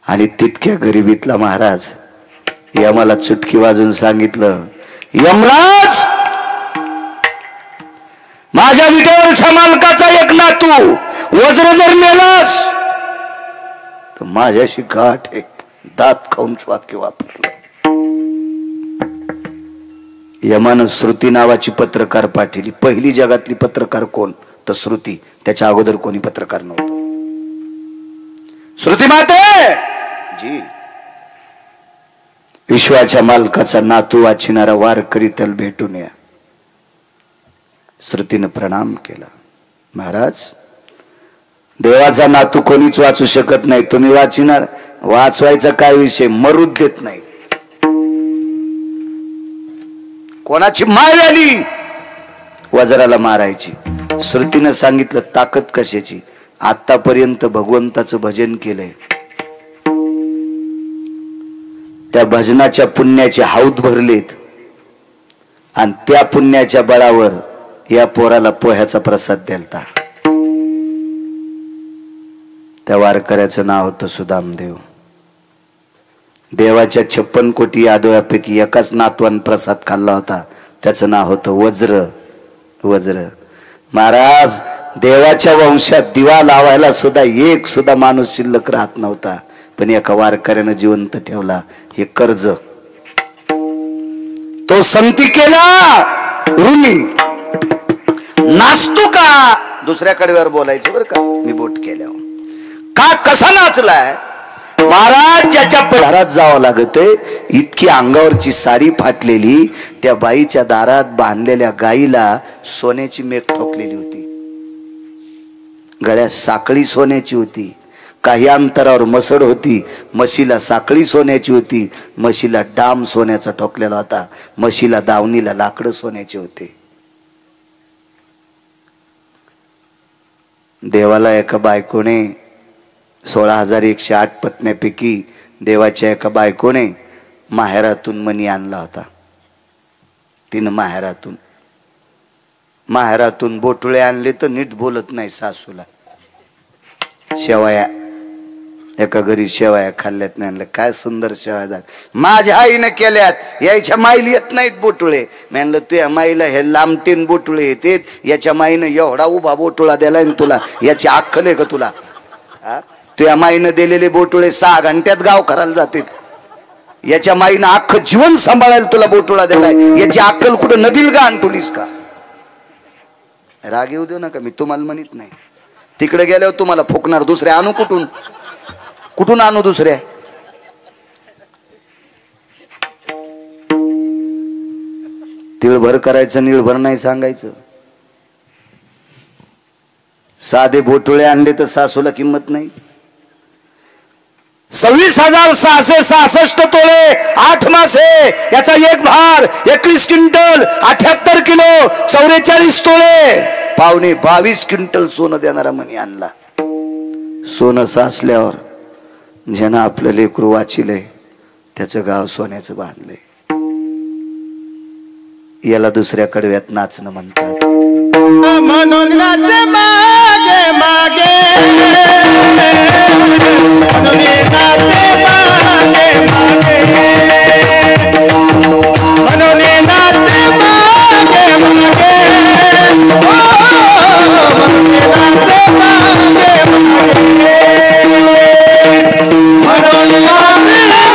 आणि तितक्या गरिबीतला महाराज यमाला चुटकी वाजून सांगितलं, यमराज, माझ्या विटेवरच्या मालकाचा एक नातू वज्र जर मेलास तर माझ्याशी गाठ एक. दात खाऊन वाक्य वापरलं. यमानं श्रुती नावाची पत्रकार पाठवली. पहिली जगातली पत्रकार कोण तर श्रुती. त्याच्या अगोदर कोणी पत्रकार नव्हतं. श्रुती माते जी, विश्वाच्या मालकाचा नातू वाचिणारा वारकरी त्याला भेटून या. श्रुतीनं प्रणाम केला. महाराज, देवाचा नातू कोणीच वाचू शकत नाही, तुम्ही वाचिणार. वाचवायचा काय विषय, मरूच देत नाही. कोणाची माय आली वज्राला मारायची. श्रुतीनं सांगितलं, ताकद कशाची, आतापर्यंत भगवंताचं भजन केलंय, त्या भजनाच्या पुण्याचे हौद भरलेत आणि त्या पुण्याच्या बळावर या पोराला पोह्याचा प्रसाद द्यालता. त्या वारकऱ्याचं नाव होतं सुदामदेव. देवाच्या 56 कोटी यादवापैकी एकाच नातवान प्रसाद खाल्ला होता, त्याचं नाव होतं वज्र. वज्र. महाराज, देवाच्या वंशात दिवा लावायला सुद्धा एक सुद्धा माणूस शिल्लक राहत नव्हता, पण एका वारकऱ्यानं जिवंत ठेवला. हे कर्ज तो संती केला ऋणी नाचतो का, दुसऱ्या कडव्यावर बोलायचं बरं का, मी बोट केल्यावर का कसा नाचलाय. महाराज, ज्याच्या घरात जावं लागत, इतकी अंगावरची साडी फाटलेली, त्या बाईच्या दारात बांधलेल्या गाईला सोन्याची मेघ ठोकलेली होती, गळ्यात साखळी सोन्याची होती, काही अंतरावर मसड होती, म्हशीला साखळी सोन्याची होती, म्हशीला डाम सोन्याचा ठोकलेला होता, म्हशीला दावणीला लाकडं सोन्याचे होते. देवाला एका बायकोने 16,108 पत्न्यापैकी देवाच्या एका बायकोने माहेरातून मणी आणला होता. तिनं माहेरातून बोटुळे आणले तर नीट बोलत नाही सासूला. शेवया एका घरी शेवया खाल्ल्यात नाही आणलं. काय सुंदर शेवया झाल्या, माझ्या आईनं केल्यात, याच्या माईला येत नाहीत बोटुळे. म्हणलं तुझ्या माईला हे लांबटीन बोटुळे येतेत, याच्या माईनं एवढा उभा बोटुळा दिलाय ना तुला, याची अक्कल आहे का तुला. तुझ्या माईनं दिलेले बोटुळे 6 घंट्यात गाव करायला जातात. याच्या माईनं अख्खं जीवन सांभाळायला तुला बोटुळा दिलाय, याची अक्कल कुठं नदील का आणतुलीस का. राग येऊ देऊ नका, मी तुम्हाला म्हणत नाही. तिकडे गेल्यावर तुम्हाला फुकणार. दुसऱ्या आणू कुठून आणू दुसऱ्या. तिळभर करायचं, निळभर नाही सांगायचं. साधे बोटुळे आणले तर सासूला किंमत नाही. 26,666 तोळे 8 मासे, याचा एक भार 21 क्विंटल 78 किलो 44 तोळे, पावणे 22 क्विंटल सोनं देणारा मणी आणला. सोनं साचल्यावर ज्यानं आपलं लेकरू वाचिलंय त्याचं गाव सोन्याचं बांधलंय. याला दुसऱ्या कडव्यात नाचणं म्हणतात. म्हणून नाचे मागे मागे, म्हणून नाचे मागे मागे, म्हणून नाचे मागे मागे, म्हणून नाचे मागे मागे, म्हणून नाचे मागे मागे.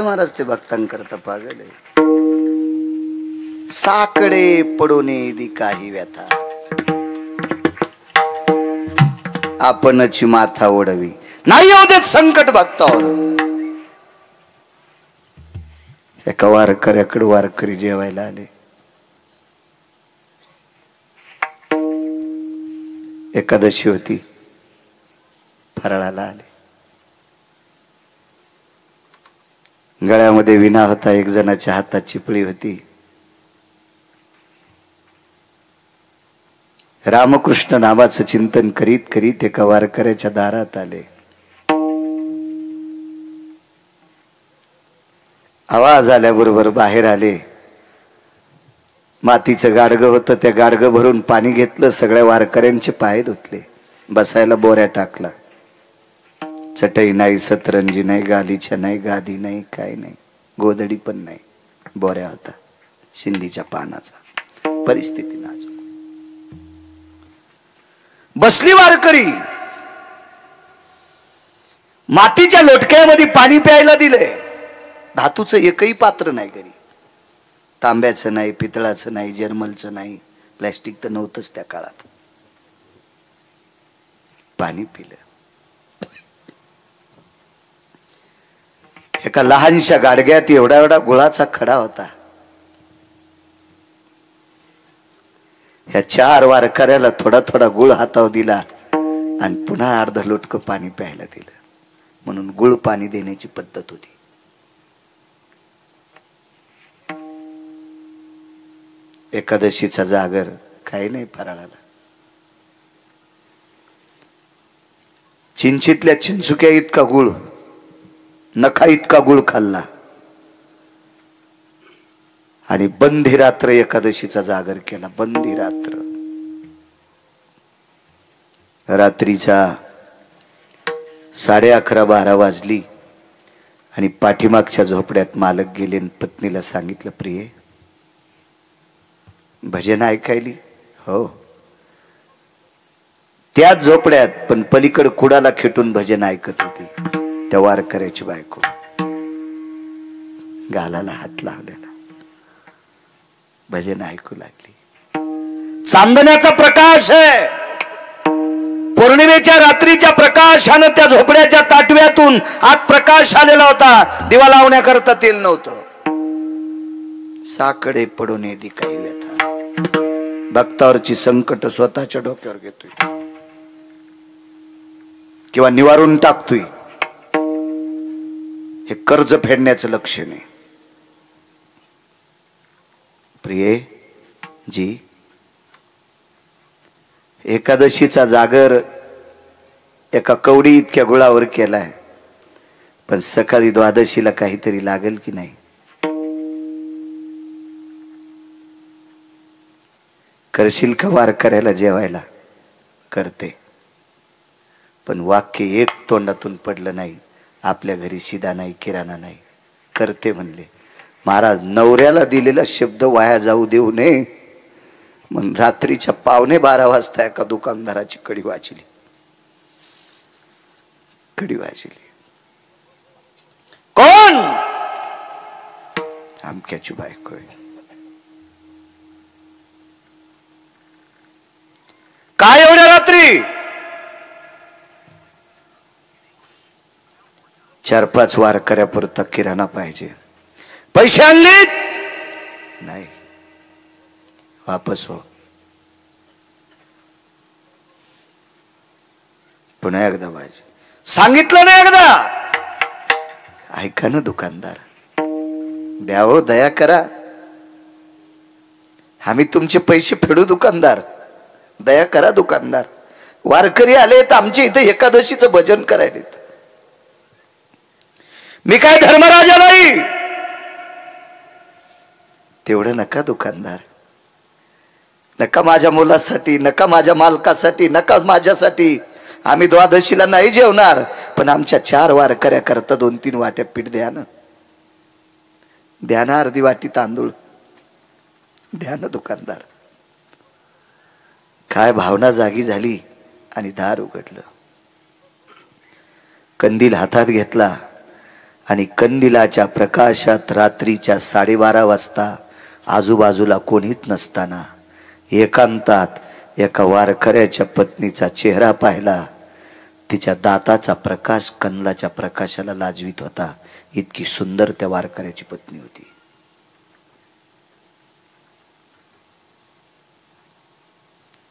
महाराज ते भक्तांकरता पागल आहे. साकडे पडोने दी काही व्यथा, आपणची माथा ओढवी, नाही येऊ देत संकट भक्तावर. एका वारकऱ्याकडे वारकरी जेवायला आले. एकादशी होती, फराळाला आले. गळ्यामध्ये विणा होता, एक जणाच्या हातात चिपळी होती. रामकृष्ण नामाचं चिंतन करीत करीत एका वारकऱ्याच्या दारात आले. आवाज आल्याबरोबर बाहेर आले. मातीचं गाडगं होतं, त्या गाडगं भरून पाणी घेतलं, सगळ्या वारकऱ्यांचे पाय धुतले, बसायला बोऱ्या टाकला. चटई नाही, सतरंजी नाही, गालीच्या नाही, गादी नाही, काय नाही, गोदडी पण नाही, बोऱ्या होता शिंदीच्या पानाचा. परिस्थिती नाजूक. बसली वारकरी, मातीच्या लोटक्यामध्ये पाणी प्यायला दिले. धातूचं एकही पात्र नाही घरी, तांब्याचं नाही, पितळाचं नाही, जर्मलचं नाही, प्लॅस्टिक तर नव्हतंच त्या काळात. पाणी पिलं. एका लहानशा गाडग्यात एवढा एवढा गुळाचा खडा होता. ह्या 4 वारकऱ्याला थोडा थोडा गुळ हातावर दिला आणि पुन्हा अर्ध लोटकं पाणी प्यायला दिलं. म्हणून गुळ पाणी देण्याची पद्धत होती. एकादशीचा जागर काही नाही फराळाला. चिंचीतल्या चिंचुक्या इतका गुळ, नखा इतका गुळ खाल्ला आणि बंदी रात्र एकादशीचा जागर केला. बंदी रात्र. रात्रीचा 11:30-12 वाजली आणि पाठीमागच्या झोपड्यात मालक गेले. पत्नीला सांगितलं, प्रिये भजन ऐकायली? हो. त्याच झोपड्यात पण पलीकड कुडाला खेटून भजन ऐकत होती त्या वारकऱ्याची बायको. गालाला हात लावलेला, भजन ऐकू लागली. चांदण्याचा प्रकाश आहे. पौर्णिमेच्या रात्रीच्या प्रकाशानं त्या झोपड्याच्या ताटव्यातून आत प्रकाश आलेला होता. दिवा लावण्याकरता तेल नव्हतं. साकडे पडून येदी काही व्यथा, भक्तावरची संकट स्वतःच्या डोक्यावर घेतोय किंवा निवारून टाकतोय. हे कर्ज फेडण्याचं लक्षण आहे. प्रिये जी, एकादशीचा जागर एका कवडी इतक्या गुळावर केलाय, पण सकाळी द्वादशीला काहीतरी लागेल की नाही? करशील का वारकऱ्याला जेवायला? करते. पण वाक्य एक तोंडातून पडलं नाही, आपल्या घरी शिदा नाही, किराणा नाही. करते म्हणले. महाराज, नवऱ्याला दिलेला शब्द वाया जाऊ देऊ नये म्हणून रात्रीच्या 11:45 वाजता एका दुकानदाराची कडी वाजली. कडी वाजली. कोण? आमक्याची बायको आहे. काय एवढ्या रात्री? 4-5 वारकऱ्यापुरता किराणा पाहिजे. पैसे आणले? नाही. वापस हो. पुन्हा एकदा पाहिजे. सांगितलं ना एकदा. ऐका ना दुकानदार, द्या हो, दया करा. आम्ही तुमचे पैसे फेडू दुकानदार, दया करा दुकानदार. वारकरी आलेत आमच्या इथे एकादशीचं भजन करायलेत. मी काय धर्मराजा नाही. तेवढं नका दुकानदार. नका माझ्या मुलासाठी, नका माझ्या मालकासाठी, नका माझ्यासाठी. आम्ही द्वादशीला नाही जेवणार, पण आमच्या 4 वारकऱ्या करता 2-3 वाट्या पीठ द्या ना. द्या ना अर्धी वाटी तांदूळ द्या ना दुकानदार. काय भावना जागी झाली आणि दार उघडलं. कंदील हातात घेतला आणि कंदिलाच्या प्रकाशात रात्रीच्या 12:30 वाजता आजूबाजूला कोणीच नसताना एकांतात एका वारकऱ्याच्या पत्नीचा चेहरा पाहिला. तिच्या दाताचा प्रकाश कंदलाच्या प्रकाशाला लाजवीत होता. इतकी सुंदर त्या वारकऱ्याची पत्नी होती.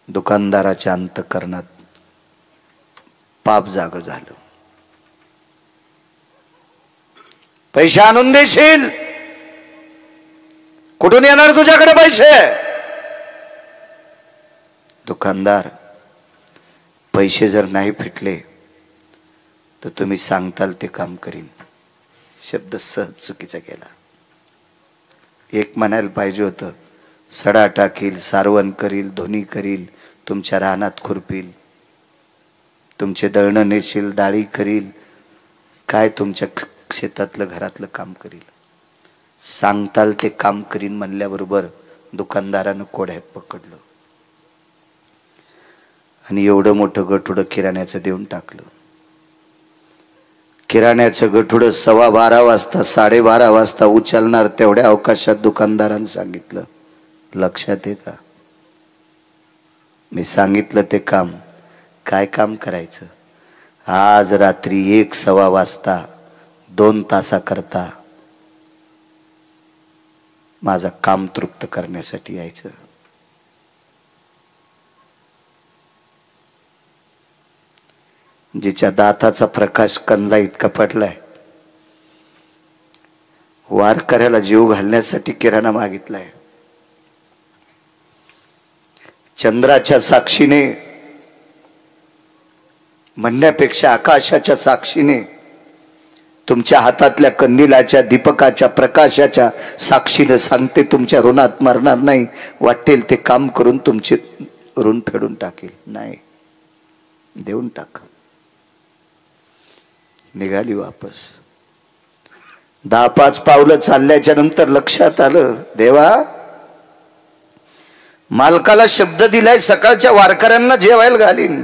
दुकानदाराच्या अंतःकरणात पाप जाग झालं. पैसे आणून देशील? कुठून येणार तुझ्याकडे पैसे? दुकानदार, पैसे जर नाही फिटले तर तुम्ही सांगताल ते काम करीन. शब्द सहज चुकीचा केला. एक म्हणायला पाहिजे होतं, सडा टाकील, सारवण करील, धोनी करील, तुमच्या रानात खुरपील, तुमचे दळणं नेशील, डाळी करील, काय तुमच्या शेतातलं घरातलं काम करील. सांगताल ते काम करीन म्हणल्याबरोबर दुकानदारानं कोड्यात पकडलं आणि एवढं मोठं गठुडं किराण्याचं देऊन टाकलं. किराण्याचं गठुडं 12:15 वाजता 12:30 वाजता उचलणार तेवढ्या अवकाशात दुकानदारानं सांगितलं, लक्षात आहे का? मी सांगितलं ते काम. काय काम करायचं? आज रात्री 1:15 वाजता 2 तासाकरता माझं काम तृप्त करण्यासाठी यायचं. जिच्या दाताचा प्रकाश कंदला इतका पडलाय, वारकऱ्याला जीव घालण्यासाठी किराणा मागितलाय. चंद्राच्या साक्षीने म्हणण्यापेक्षा आकाशाच्या साक्षीने, तुमच्या हातातल्या कंदिलाच्या दीपकाच्या प्रकाशाच्या साक्षीने सांगते, तुमच्या ऋणात मरणार नाही. वाटेल ते काम करून तुमचे ऋण फेडून टाकेल. नाही, देऊन टाक. निघाली वापस. 10-5 पावलं चालल्याच्या नंतर लक्षात आलं, देवा, मालकाला शब्द दिलाय सकाळच्या वारकऱ्यांना जेवायला घालीन.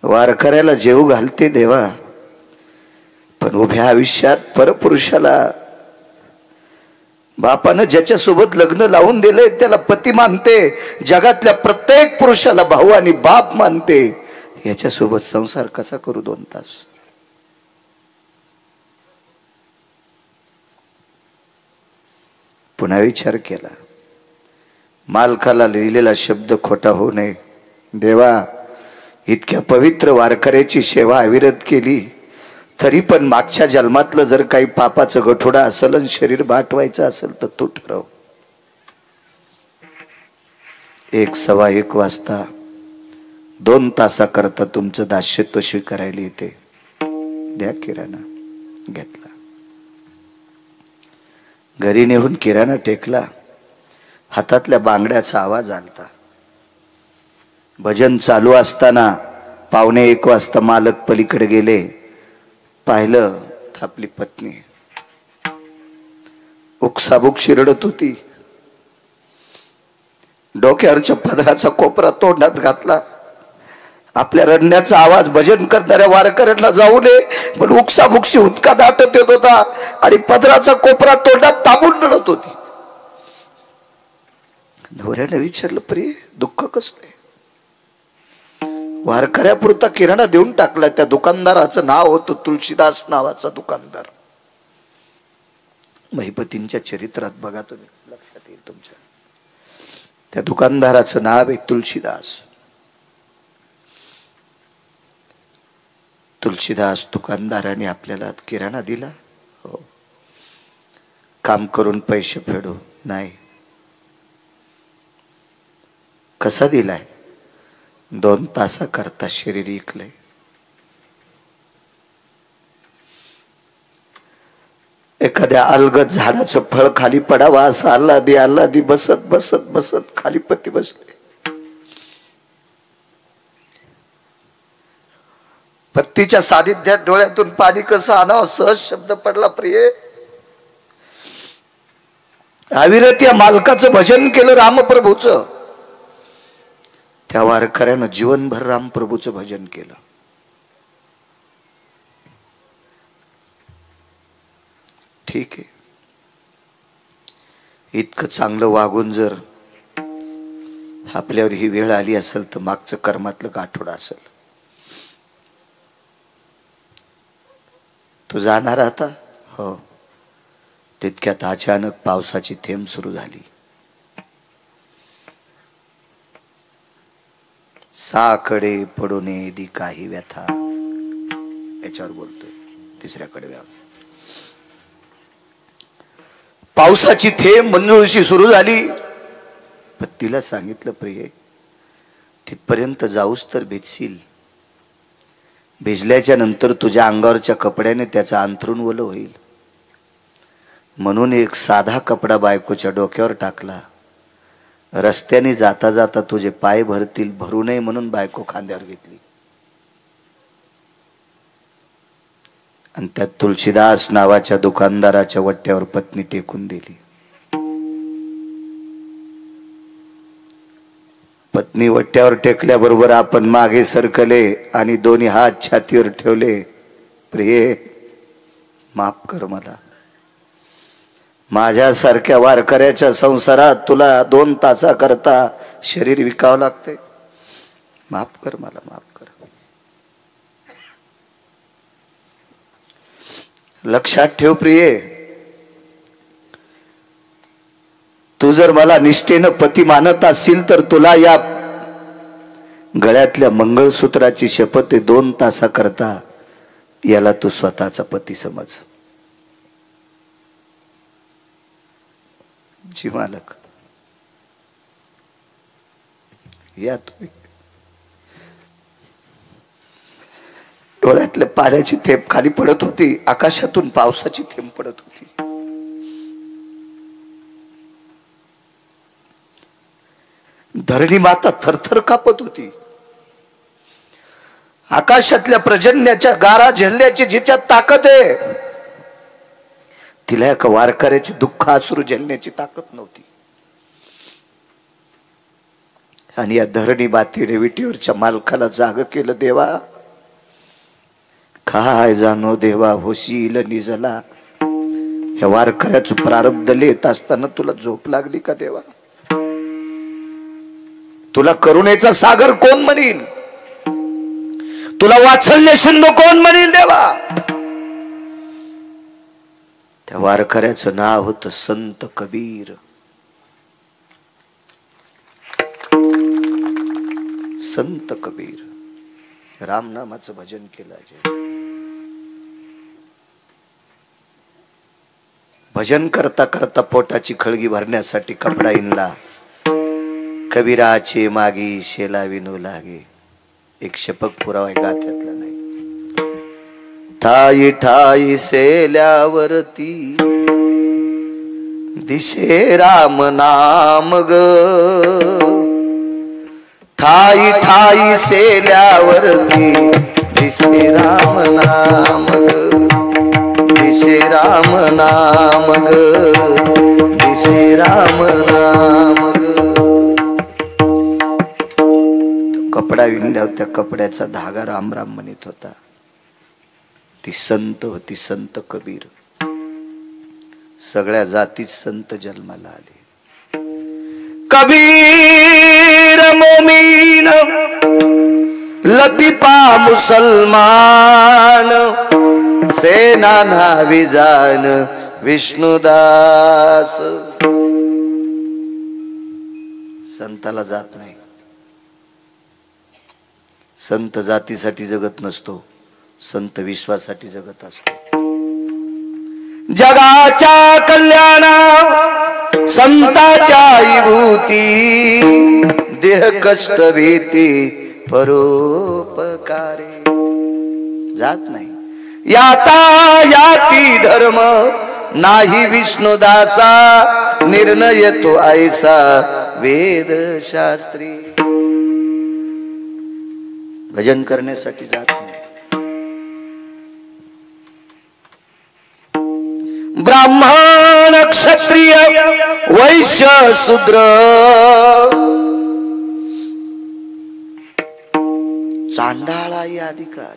वारकऱ्याला जेव घालते देवा, पण उभ्या आयुष्यात परपुरुषाला, बापानं ज्याच्या सोबत लग्न लावून दिले त्याला पती मानते, जगातल्या प्रत्येक पुरुषाला भाऊ आणि बाप मानते. याच्या सोबत संसार कसा करू 2 तास? पुन्हा विचार केला. मालकाला लिहिलेला शब्द खोटा होऊ नये. देवा, इतक्या पवित्र वारकऱ्याची सेवा अविरत केली, तरी पण मागच्या जन्मातलं जर काही पापाचं गठोडा असेल आणि शरीर बाटवायचं असेल तर तू ठरव. 1:15 वाजता 2 तासाकरता तुमचं दास्यत्व स्वीकारायला येते. द्या किराणा. घेतला. घरी नेऊन किराणा टेकला. हातातल्या बांगड्याचा आवाज आलता. भजन चालू असताना 1:15 वाजता मालक पलीकडे गेले. पाहिलं तर आपली पत्नी उकसाबुक शिरडत होती. डोक्यावरच्या पदराचा कोपरा तोंडात घातला. आपल्या रडण्याचा आवाज भजन करणाऱ्या वारकऱ्यांना जाऊ नये पण उकसाबुकशी हुदका दाटत येत होता आणि पदराचा कोपरा तोंडात दाबून रडत होती. नवऱ्याने विचारलं, प्रिय, दुःख कसलंय? वारकऱ्यापुरता किराणा देऊन टाकला. त्या दुकानदाराचं नाव होतं तुलसीदास नावाचा दुकानदार. महिपतींच्या चरित्रात बघा तुम्ही, लक्षात येईल तुमच्या. त्या दुकानदाराचं नाव आहे तुलसीदास. तुलसीदास दुकानदाराने आपल्याला किराणा दिला. हो. काम करून पैसे फेडू नाही. कसा दिलाय? 2 तासाकरता शरीर इकलंय. एखाद्या अलगद झाडाचं फळ खाली पडावा असं आल्हादी आल्हादी बसत बसत बसत खाली पती बसले. पत्तीच्या सानिध्यात डोळ्यातून पाणी कसं आणावं सहज शब्द पडला. प्रिय, अविरत या मालकाचं भजन केलं रामप्रभूचं. त्या वारकऱ्यानं जीवनभर रामप्रभूचं भजन केलं. ठीक आहे, इतकं चांगलं वागून जर आपल्यावर ही वेळ आली असेल तर मागचं कर्मातलं गाठोडं असेल. तू जाणार आता? हो. तितक्यात अचानक पावसाची थेंब सुरू झाली. साकडे पडून दी काही व्यथा, याच्यावर बोलतोय तिसऱ्या कडव्यावर. पावसाची थेंब मंजुळशी सुरू झाली. पण तिला सांगितलं, प्रिय तिथपर्यंत जाऊस तर भिजशील. भिजल्याच्या नंतर तुझ्या अंगावरच्या कपड्याने त्याचा अंथरूण ओलं होईल. म्हणून एक साधा कपडा बायकोच्या डोक्यावर टाकला. रस्त्याने जाता जाता तुझे पाय भरतील, भरू नये म्हणून बायको खांद्यावर घेतली. आणि त्यात तुलसीदास नावाच्या दुकानदाराच्या वट्ट्यावर पत्नी टेकून दिली. पत्नी वट्ट्यावर टेकल्याबरोबर आपण मागे सरकले आणि दोन्ही हात छातीवर ठेवले. प्रिये, माफ कर मला. माझ्यासारख्या वारकऱ्याच्या संसारात तुला 2 तासाकरता शरीर विकावं लागते. माफ कर मला, माफ कर. लक्षात ठेव प्रिये, तू जर मला निष्ठेनं पती मानत असशील तर तुला या गळ्यातल्या मंगळसूत्राची शपथ 2 तासाकरता याला तू स्वतःचा पती समज. जी मालक, या तुम्ही. डोळ्यातल्या पाण्याची थेंब खाली पडत होती. आकाशातून पावसाची थेंब पडत होती. धरणी माता थरथर कापत होती. आकाशातल्या पर्जन्याच्या गारा झेलण्याची जिच्यात ताकद आहे, तिला एका वारकऱ्याची दुःख अश्रू झेलण्याची ताकद नव्हती. आणि या धरणी मातेने विटीवरच्या मालकाला जाग केलं. देवा, काय जाणो देवा, होशील निजला. ह्या वारकऱ्याचं प्रारब्ध लिहित असताना तुला झोप लागली का देवा? तुला करुणेचा सागर कोण म्हणील? तुला वात्सल्य सिंधू कोण म्हणील देवा? त्या वारकऱ्याचं नाव होतं संत कबीर. संत कबीर रामनामाचं भजन केलं. भजन करता करता पोटाची खळगी भरण्यासाठी कपडा इनला. कबीराचे मागी शेला विनू लागे. एक शपक पुरावा गाथ्यातला नाही. ठाई ठाई सेल्यावरती दिशे राम नाम ग. ठाई ठाई सेल्यावरती दिशे राम नाम ग. दिशे राम नाम ग. दिशे राम नाम ग. कपडा विणल्यावर त्या कपड्याचा धागा राम राम म्हणत होता. ती संत होती, संत कबीर. सगळ्या जातीत संत जन्माला आले. कबीर मोमीन लतीफा मुसलमान. सेना नावी जान विष्णुदास. संताला जात नाही. संत जातीसाठी जगत नसतो, संत विश्वासाठी जगत असतो. जगाच्या कल्याणा संताच्या विभूती. देह कष्ट भीती परोपकारे. जात नाही. याता याती धर्म नाही विष्णुदासा. निर्णय तो ऐसा वेद शास्त्री. भजन करण्यासाठी जात नाही. ब्राह्मण क्षत्रिय वैश्य शूद्र चांडाळाई अधिकार.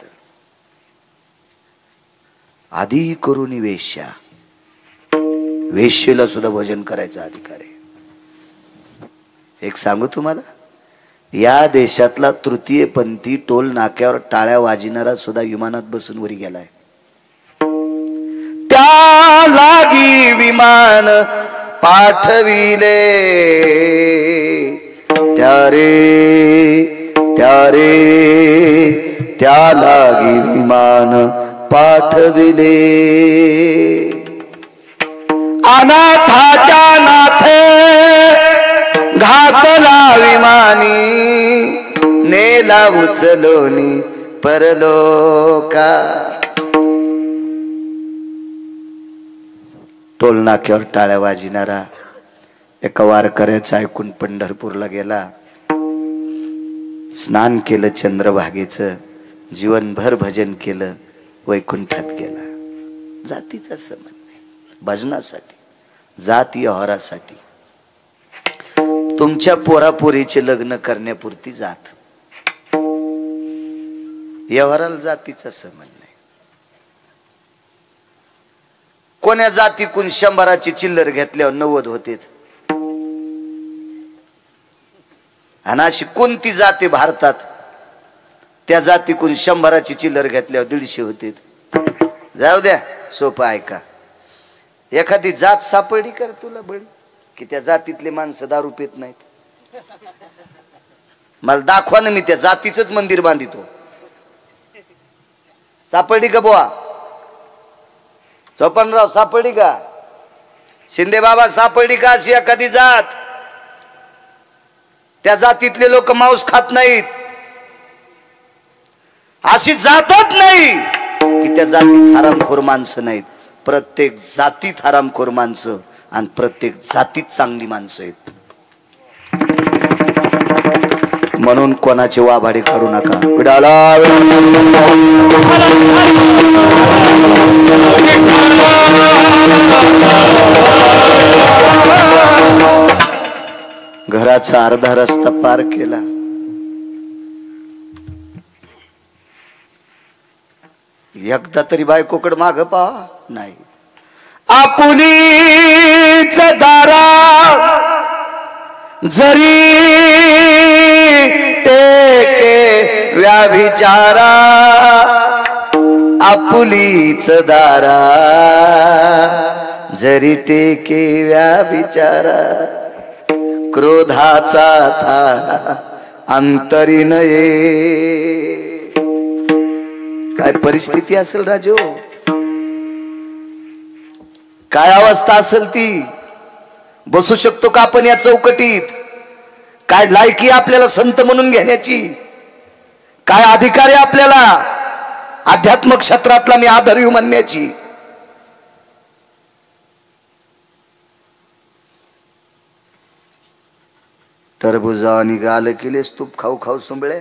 आधी करून वेश्या. वेश्येला सुद्धा भोजन करायचा अधिकार आहे. एक सांगू तुम्हाला, या देशातला तृतीयपंथी टोल नाक्यावर टाळ्या वाजविणारा सुद्धा विमानात बसून वरी गेलाय. त्या लागी विमान पाठविले, त्या लागी विमान पाठविले. अनाथाच्या नाथे घातला विमानी, नेला उचलोनी परलोका. टोल नाक्यावर टाळ्या वाजविणारा एका वारकऱ्याचं ऐकून पंढरपूरला गेला. स्नान केलं चंद्रभागेचं, जीवनभर भजन केलं, वैकुंठात गेला. जातीचा संबंध नाही, भजनासाठी, जात व्यवहारासाठी. तुमच्या पोरापोरीचे लग्न करण्यापुरती जात, व्यवहाराला जातीचा संबंध नाही. कोण्या जातीकून 100ची चिल्लर घेतल्यावर 90 होते, आणि अशी कोणती जाती भारतात त्या जातीकून 100ची चिल्लर घेतल्यावर 150 होते. जाऊ द्या, सोपं ऐका. एखादी जात सापडली कर तुला बळी, की त्या जातीतले माणसं दारू पित नाहीत. मला दाखवा ना, मी त्या जातीचंच मंदिर बांधितो. सापडली का बुवा? चोपनराव सापडली का? शिंदे बाबा सापडली का अशी एखादी जात? त्या जातीतले लोक मांस खात नाहीत. अशी जातच नाही की त्या जातीत हरामखोर माणसं नाहीत. प्रत्येक जातीत हरामखोर माणसं आणि प्रत्येक जातीत चांगली माणसं आहेत. म्हणून कोणाचे वाभाडे काढू नका. विडाला घराचा अर्धा रस्ता पार केला. एकदा तरी बायकोकडे माग पहा नाही. आपुलीच दारा जरी टेके व्याभिचारा, आपुलीच दारा जरी टेके व्याभिचारा. क्रोधाचा थारा अंतरी नये. काय परिस्थिती असेल राजो, काय अवस्था असेल ती. बसू शकतो का आपण या चौकटीत? काय लायकी आपल्याला संत म्हणून घेण्याची? काय अधिकार आहे आपल्याला अध्यात्म क्षेत्रातला मी आधारी म्हणण्याची? टरबुजा आणि गाल केलेस तूप खाऊ खाऊ सुंबळे.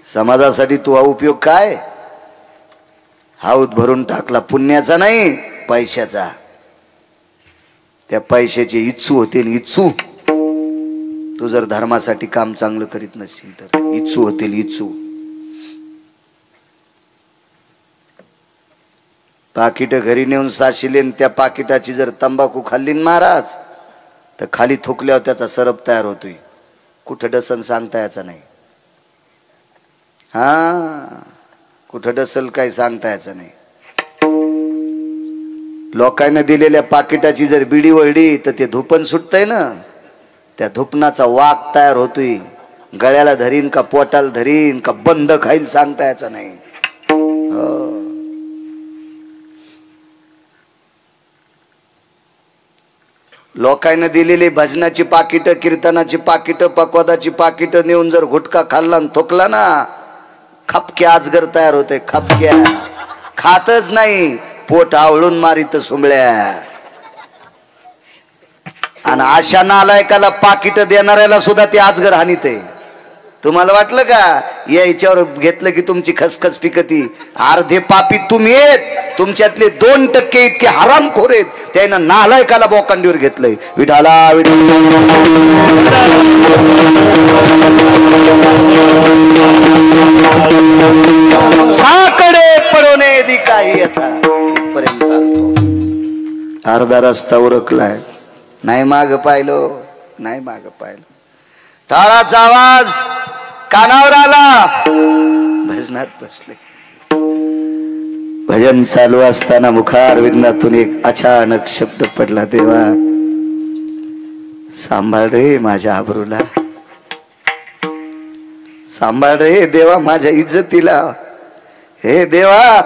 समाजासाठी तू हा उपयोग काय? हाऊत भरून टाकला, पुण्याचा नाही पैशाचा. त्या पैशाचे इच्छू होते, इच्छू. तू जर धर्मासाठी काम चांगलं करीत नसशील तर इच्छू होतील, इच्छू. पाकिट घरी नेऊन साशिले, त्या पाकिटाची जर तंबाखू खाल्ली महाराज तर खाली थुकल्यावर त्याचा सरप तयार होतोय. कुठं डसन सांगता याचा नाही. हा, कुठं डसल काय सांगता याचं नाही. लोकांना दिलेल्या पाकिटाची जर बिडी वळली तर ते धुपन सुटतंय ना, त्या धुपनाचा वाक तयार होतोय. गळ्याला धरीन का पोटाला धरीन का बंद खाईल सांगता याचं नाही. लोकांना दिलेली भजनाची पाकिट, कीर्तनाची पाकिट, पकवादाची पाकिट नेऊन जर गुटखा खाल्ला आणि थोकला ना, खपक्या आजगर तयार होते. खपक्या खातच नाही, पोट आवळून मारित सुंबळ्या. आणि अशा नालायकाला पाकिट देणाऱ्याला सुद्धा ते आजगर हानीत आहे. तुम्हाला वाटलं का याच्यावर घेतलं की तुमची खसखस पिकती? अर्धे पापी तुम्ही आहेत, तुमच्यातले 2% इतके हरामखोर आहेत. त्यानं नालायकाला बोकांडीवर घेतलंय. विठाला साकडे पडोने दिकाही आता इथपर्यंत आलतो. अर्धा रस्ता उरकलाय. नाही माग पाहिलं, नाही माग पाहिलं. टाळाचा आवाज कानावर आला. भजनात बसले. भजन चालू असताना मुखारविंदातून एक अचानक शब्द पडला, देवा सांभाळ रे माझ्या आबरूला, सांभाळ रे देवा माझ्या इज्जतीला. हे देवा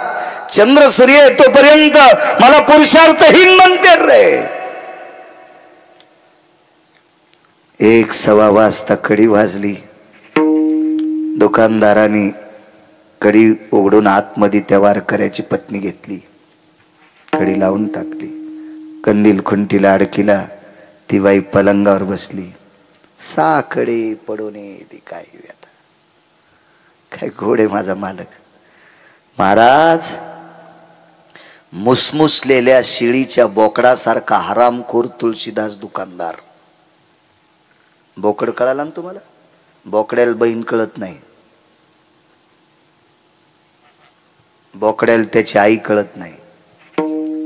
चंद्र सूर्य तोपर्यंत मला पुरुषार्थहीन म्हणते रे. 1:15 वाजता कडी वाजली. दुकानदाराने कडी उघडून आतमध्ये त्या वारकऱ्याची पत्नी घेतली, कडी लावून टाकली. कंदील खुंटीला अडकिला. ती बाई पलंगावर बसली. साकडे पडोने काय आता काय घोडे माझा मालक. महाराज मुसमुसलेल्या शिळीच्या बोकडासारखा हरामखोर तुळशीदास दुकानदार. बोकड कळाला ना तुम्हाला? बोकड्याला बहीण कळत नाही, बोकड्याला त्याची आई कळत नाही.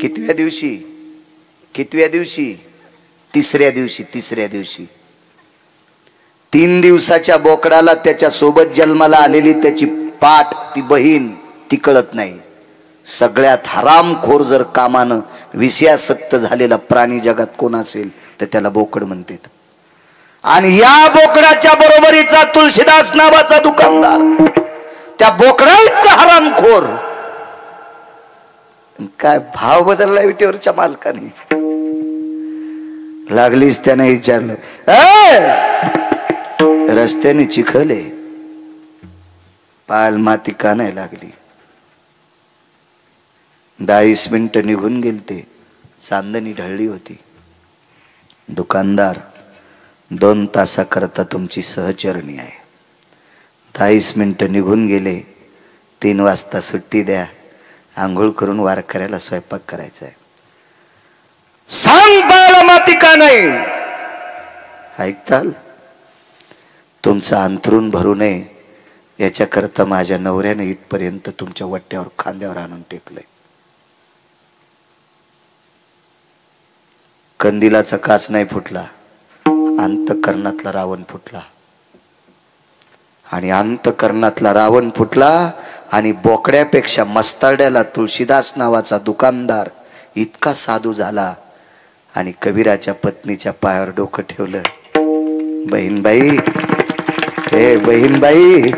कितव्या दिवशी? कितव्या दिवशी? तिसऱ्या दिवशी. तिसऱ्या दिवशी 3 दिवसाच्या बोकडाला त्याच्या सोबत जन्माला आलेली त्याची पाठ, ती बहीण, ती कळत नाही. सगळ्यात हरामखोर जर कामानं विषयासक्त झालेला प्राणी जगात कोण असेल तर त्याला बोकड म्हणतात. आणि या बोकडाच्या बरोबरीचा तुळशीदास नावाचा दुकानदार, त्या बोकडा इतका हरामखोर. काय भाव बदलला विटेवरच्या मालकाने. लागलीच त्याने विचारलं, रस्त्याने चिखले पाल माती का नाही लागली? 10 मिनिटं निघून गेलते. चांदणी ढळली होती. दुकानदार 2 तासाकरता तुमची सहचरणी आहे. 10 मिनिटं निघून गेले. 3 वाजता सुट्टी द्या. आंघोळ करून वारकऱ्याला स्वयंपाक करायचा आहे. सांग पायाला माती का नाही? ऐकताल? तुमचं अंथरूण भरू नये याच्याकरता माझ्या नवऱ्याने इथपर्यंत तुमच्या वट्ट्यावर खांद्यावर आणून टेकलंय. कंदिलाचा काच नाही फुटला, अंतःकरणातला रावण फुटला. आणि अंतःकरणातला रावण फुटला आणि बोकड्यापेक्षा मस्ताड्याला तुळशीदास नावाचा दुकानदार इतका साधू झाला आणि कबीराच्या पत्नीच्या पायावर डोकं ठेवलं. बहीणबाई, हे बहीणबाई,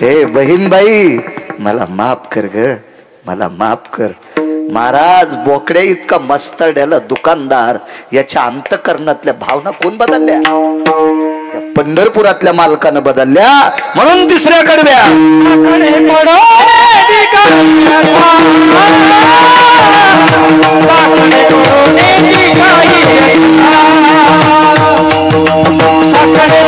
हे बहीणबाई, मला माफ कर ग, मला माफ कर. महाराज बोकड्या इतका मस्तड्याला दुकानदार याच्या अंतःकरणातल्या भावना कोण बदलल्या? या पंढरपुरातल्या मालकानं बदलल्या. म्हणून तिसऱ्या कडव्या Sakre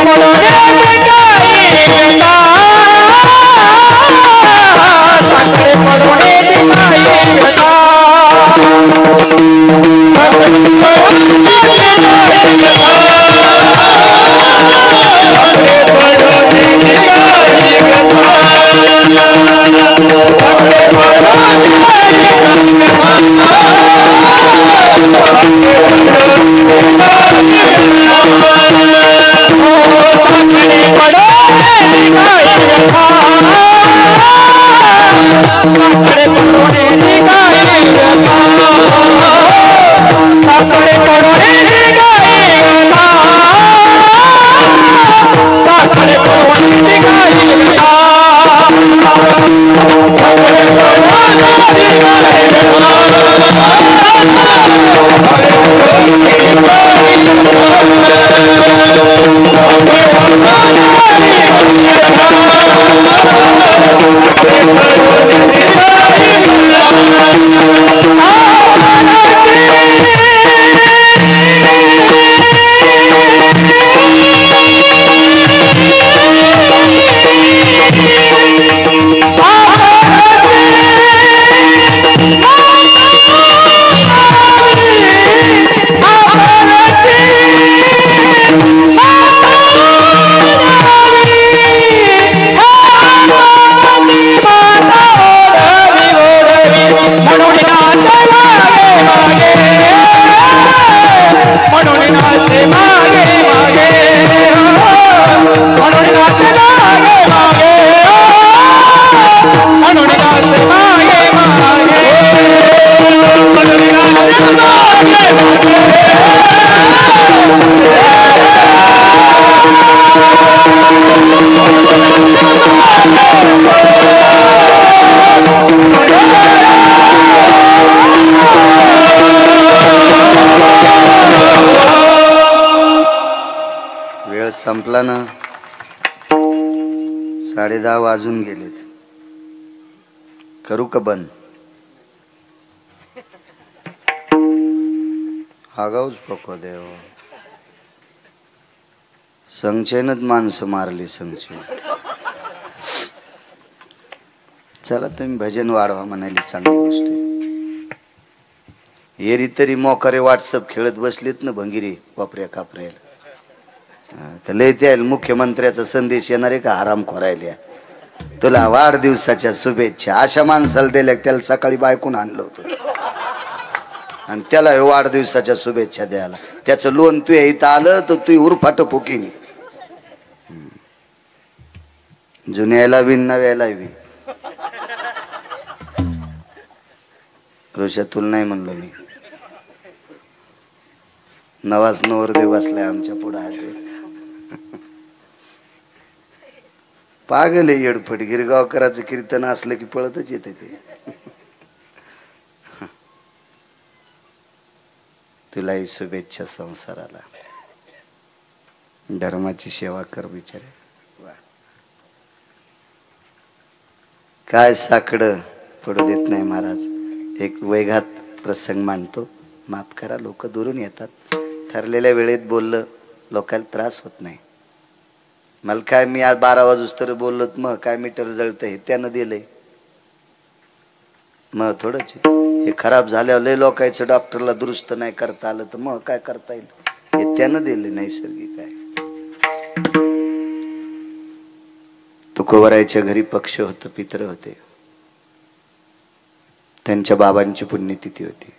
संपला ना. 10:30 वाजून गेलेत. करू का बंद? आगाऊच पको देव. संचयनच माणसं मारली संचयन. चला तुम्ही भजन वाढवा म्हणाली, चांगली गोष्ट आहे. एरी तरी मोकारे व्हॉट्सअप खेळत बसलीत ना भंगिरी वापऱ्या कापऱ्याला. लय त्या मुख्यमंत्र्याचा संदेश येणार आहे का आराम खोरायला. तुला वाढदिवसाच्या शुभेच्छा अशा माणसाला दिल्या. त्याला सकाळी बायकून आणलं होतं आणि त्याला वाढदिवसाच्या शुभेच्छा द्यायला. त्याचं लोन तू इथं आलं तर तू उरफाट फुकीन. जुन्याला बी नव्याला बी. ऋषा तुला नाही म्हणलो मी. नवाच नवरदेव बसलाय आमच्या पुढे. पागल आहे येडफट. गिरगावकराचं कीर्तन असलं की पळतच येते ते. तुलाही शुभेच्छा संसाराला. धर्माची सेवा कर बिचारे. काय साकड पडू देत नाही महाराज. एक वेगात प्रसंग मांडतो, माफ करा. लोक दुरून येतात. ठरलेल्या वेळेत बोललं लोकांना त्रास होत नाही. मला काय मी आज 12 वाजूस्तर बोललो मग काय मीटर जळतंय त्यानं दिलंय मग थोडंच. हे खराब झाल्यावर लय लोकांचं डॉक्टरला दुरुस्त नाही करता आलं तर मग काय करता येईल. हे त्यानं दिले नैसर्गिक आहे. तुकोबरायच्या घरी पक्ष होतं, पित्र होते. त्यांच्या बाबांची पुण्यतिथी होती.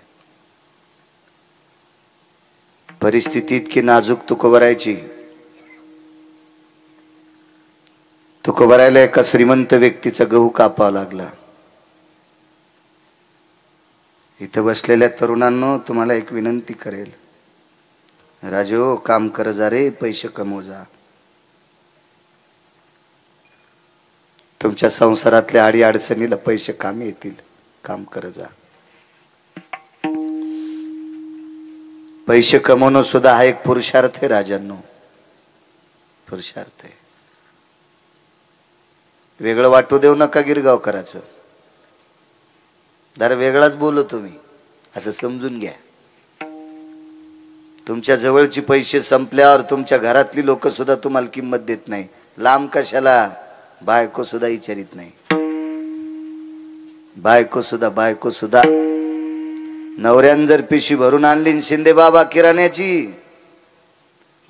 परिस्थिती इतकी नाजूक तुकोबरायची. तुकोबरायला एका श्रीमंत व्यक्तीचा गहू कापावा लागला. इथं बसलेल्या तरुणांनो तुम्हाला एक विनंती करेल. राजो काम कर जा रे, पैसे कमव जा. तुमच्या संसारातल्या अडी अडचणीला पैसे कामी येतील. काम कर जा. पैसे कमवणं सुद्धा हा एक पुरुषार्थ आहे राजांनो. पुरुषार्थ आहे. वेगळं वाटू देऊ नका गिरगावकराचं. जरा वेगळाच बोलो तुम्ही असं समजून घ्या. तुमच्या जवळची पैसे संपल्यावर तुमच्या घरातली लोक सुद्धा तुम्हाला किंमत देत नाही. लांब कशाला. बायको सुद्धा विचारित नाही. बायको सुद्धा नवऱ्यान जर पिशी भरून आणली शिंदे बाबा किराण्याची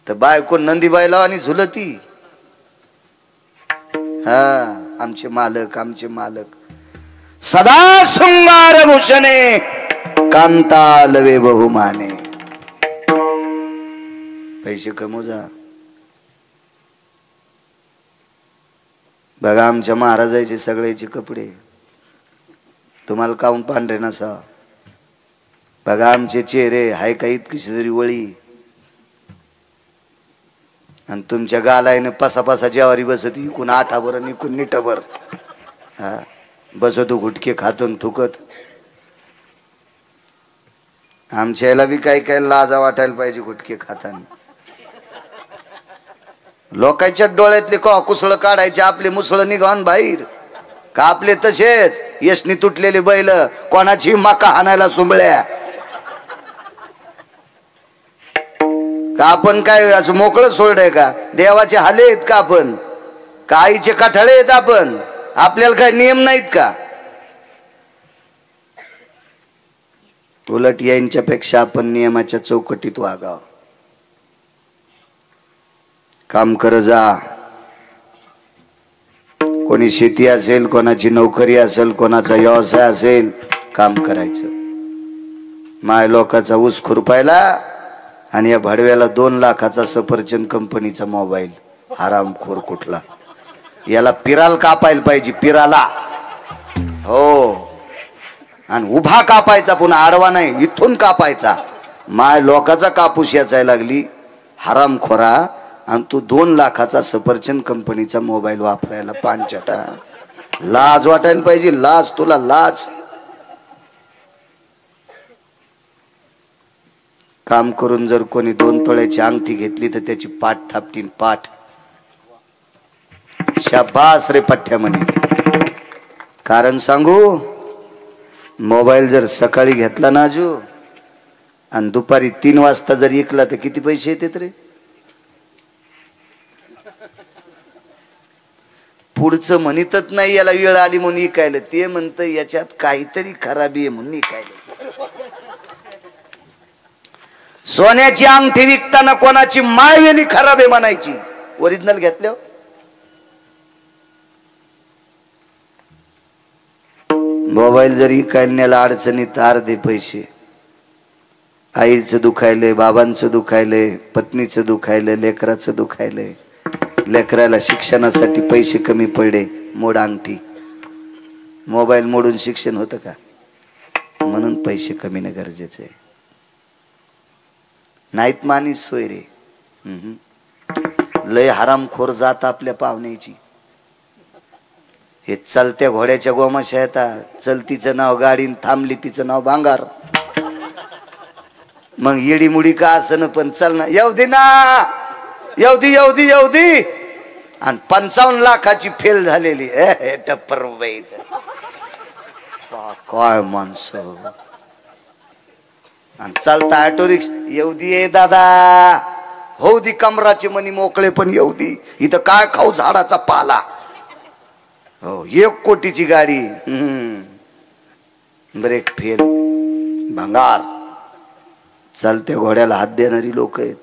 तर बायको नंदीबाईला आणि झुलती. हा आमचे मालक सदा शृंगार भूषणे कांता लवे बहुमाने. पैसे कमव जा. बघा आमच्या महाराजाचे सगळ्याचे कपडे तुम्हाला काऊन पांढरे नसा. बघा आमचे चेहरे हाय काही कशी तरी वळी आणि तुमच्या गालायने पसा जेवारी बसत. इकून 8 बर आणि इकून 9 बर. हा बसतो गुटके खातून थुकत. आमच्या याला बी काय लाजा वाटायला पाहिजे गुटके खाताना. लोकांच्या डोळ्यातले कुसळ काढायचे आपले मुसळ निघावून बाहेर का. आपले तसेच यशनी तुटलेले बैल कोणाची मका हाणायला सुंबळ्या का. आपण काय असं मोकळं सोडलंय का. देवाचे हाले आहेत का आपण. का आईचे काठाळे आहेत आपण. आपल्याला काय नियम नाहीत का. उलट यांच्यापेक्षा आपण नियमाच्या चौकटीत वागाव. काम कर जा. कोणी शेती असेल, कोणाची नोकरी असेल, कोणाचा व्यवसाय असेल, काम करायचं. माय लोकाचा ऊस खुरपायला आणि या भाडव्याला 2 लाखाचा सफरचंद कंपनीचा मोबाईल. हरामखोर कुठला. याला पिराल कापायला पाहिजे. पिराला हो. आणि उभा कापायचा पुन्हा आडवा नाही. इथून कापायचा. माय लोकाचा कापूस याचायला लागली हरामखोरा. आणि तू 2 लाखाचा सफरचंद कंपनीचा मोबाईल वापरायला पांचटा. लाज वाटायला पाहिजे. लाज तुला लाज. काम करून जर कोणी 2 तोळ्याची अंगठी घेतली तर त्याची पाठ थापटीन. पाठ शाबास रे पठ्या म्हणे. कारण सांगू, मोबाईल जर सकाळी घेतला ना आजू आणि दुपारी 3 वाजता जर ऐकला तर किती पैसे येतात रे? पुढचं म्हणतच नाही याला वेळ आली म्हणून ऐकायला, ते म्हणतं याच्यात काहीतरी खराबी आहे म्हणून ऐकायला. सोन्याची अंगठी विकताना कोणाची मायवेली खराब आहे म्हणायची, ओरिजिनल घेतल्या. मोबाईल जरी ऐकायला न्याला अडचणीत अर्धे पैसे. आईचं दुखायलंय, बाबांचं दुखायलंय, पत्नीचं दुखायलंय, लेकराचं दुखायलंय. लेकराला शिक्षणासाठी पैसे कमी पडले, मोड अंगठी. मोबाईल मोडून शिक्षण होतं का? म्हणून पैसे कमी न गरजेचे नाहीत. मानी सोय रे. लय हरामखोर जात आपल्या पाहुण्याची. हे चालत्या घोड्याच्या गोमाशा येतात. चलतीचं नाव गाडी, थांबली तिचं नाव भांगार. मग येडी मुडी का असं पण चल ना, येऊ दे ना, येऊ दे येऊ दे येऊ दे. आणि 55 लाखाची फेल झालेली टप्पर बाई. काय माणसं. आणि चालता ऑटो रिक्षा, येऊ दे दादा, होऊ दे कमराचे मनी मोकळे, पण येऊ दे. इथं काय खाऊ, झाडाचा पाला. हो, 1 कोटीची गाडी, ब्रेक फेल, भंगार. चालत्या घोड्याला हात देणारी लोक आहेत.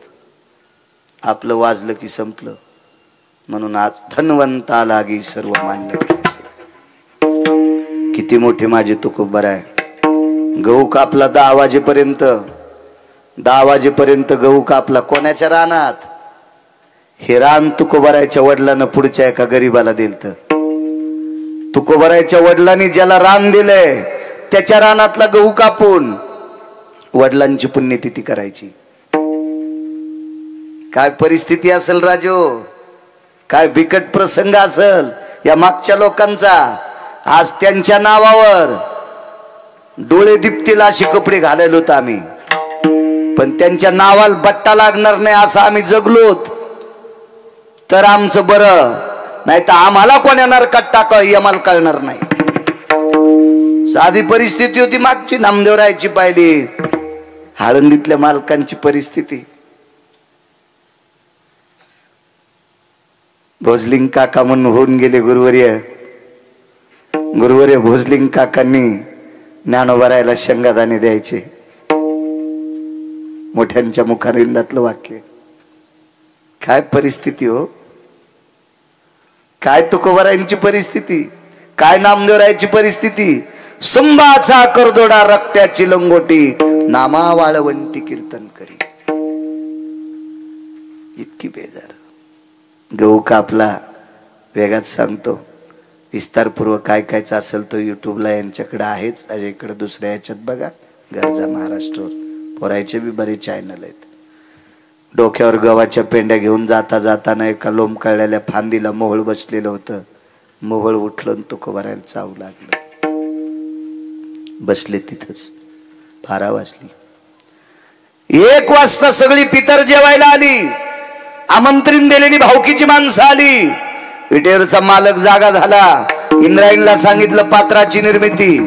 आपलं वाजलं की संपलं. म्हणून आज धनवंता लागी सर्व मान्य. किती मोठे माझे तुकोबर आहे. गहू कापला 10 वाजेपर्यंत, 10 वाजेपर्यंत गहू कापला. कोणाच्या रानात? हे रान तुकोबरायच्या वडिलांना पुढच्या एका गरीबाला दिलत. तुकोबरायच्या वडिलांनी ज्याला रान दिलंय त्याच्या रानातला गहू कापून वडिलांची पुण्यतिथी करायची. काय परिस्थिती असेल राजो, काय बिकट प्रसंग असेल या मागच्या लोकांचा. आज त्यांच्या नावावर डोळे दिपतील असे कपडे घालायला होतो आम्ही, पण त्यांच्या नावाला बट्टा लागणार नाही असं आम्ही जगलोत तर आमचं बरं. नाही तर आम्हाला कोण येणार कट टाका हे आम्हाला कळणार नाही. साधी परिस्थिती होती मागची. नामदेवरायची पाहिली, आळंदीतल्या मालकांची परिस्थिती. भोजलिंग काका म्हणून होऊन गेले गुरुवर्य. गुरुवर्य भोजलिंग काकांनी ज्ञानोबरायला शेंगादाणे द्यायचे. मोठ्यांच्या मुखारिंदातलं वाक्य. काय परिस्थिती हो, काय तुकोबरायांची परिस्थिती, काय नामदेवरायची परिस्थिती. सुंबाचा करदोडा रक्त्याची लंगोटी, नामा वाळवंटी कीर्तन करी. इतकी बेजार. गहू कापला, वेगात सांगतो. विस्तारपूर्वक काय कायच असेल तो युट्यूबला यांच्याकडे आहेच. इकडे दुसऱ्या याच्यात बघा, गरजा महाराष्ट्रावर पोरायचे बी बरे चॅनल आहेत. डोक्यावर गव्हाच्या पेंड्या घेऊन जाता जाताना एका लोंबकळलेल्या फांदीला मोहळ बसलेलं होतं. मोहळ उठलं तुकोबरायला चावू लागलं. बसले तिथंच. 12 वाजली. 1 वाजता सगळी पितर जेवायला आली. आमंत्रण दिलेली भावकीची माणसं आली. विटेवरचा मालक जागा झाला. इंद्रायणीला सांगितलं पात्राची निर्मिती,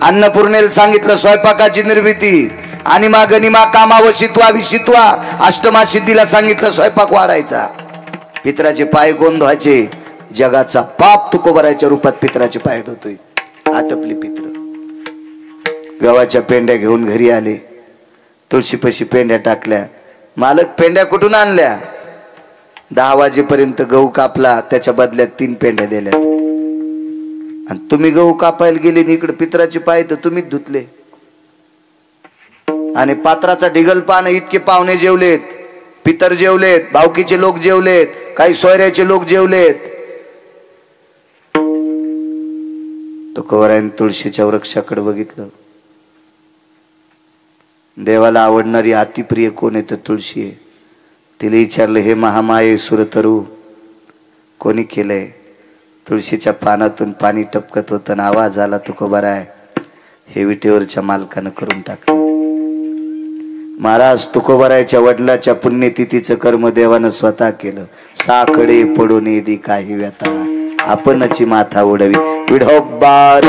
अन्नपूर्णेला सांगितलं स्वयंपाकाची निर्मिती, आणि गनिमा कामा वशित्वा विशित्वा अष्टमा सिद्धीला सांगितलं स्वयंपाक वाढायचा. पितराचे पाय कोण धुवायचे? जगाचा पाप तुकोबरायच्या रूपात पितराचे पाय धुतोय. आटपली पित्र. गव्हाच्या पेंड्या घेऊन घरी आले. तुळशीपाशी पेंड्या टाकल्या. मालक पेंड्या कुठून आणल्या? 10 वाजेपर्यंत गहू कापला, त्याच्या बदल्यात 3 पेंड्या दिल्यात. आणि तुम्ही गहू कापायला गेले आणि इकडे पितराचे पाय तर तुम्हीच धुतले. आणि पात्राचा ढिगल पान. इतके पाहुणे जेवलेत, पितर जेवलेत, भावकीचे लोक जेवलेत, काही सोयऱ्याचे लोक जेवलेत. तुकोबरायने तुळशीच्या वृक्षाकडे बघितलं. देवाला आवडणारी अतिप्रिय कोण आहे तर तुळशी आहे. तिला विचारलं, हे महामाये सुरतरू कोणी केलंय? तुळशीच्या पानातून पाणी टपकत होतं. आवाज आला, तुकोबराय हे विटेवरच्या मालकानं करून टाकलं. महाराज तुकोबारायच्या वडिलाच्या पुण्यतिथीचं कर्म देवानं स्वतः केलं. साकडे पडून येदी काही व्यथा आपणची माथा उडवी विढोबा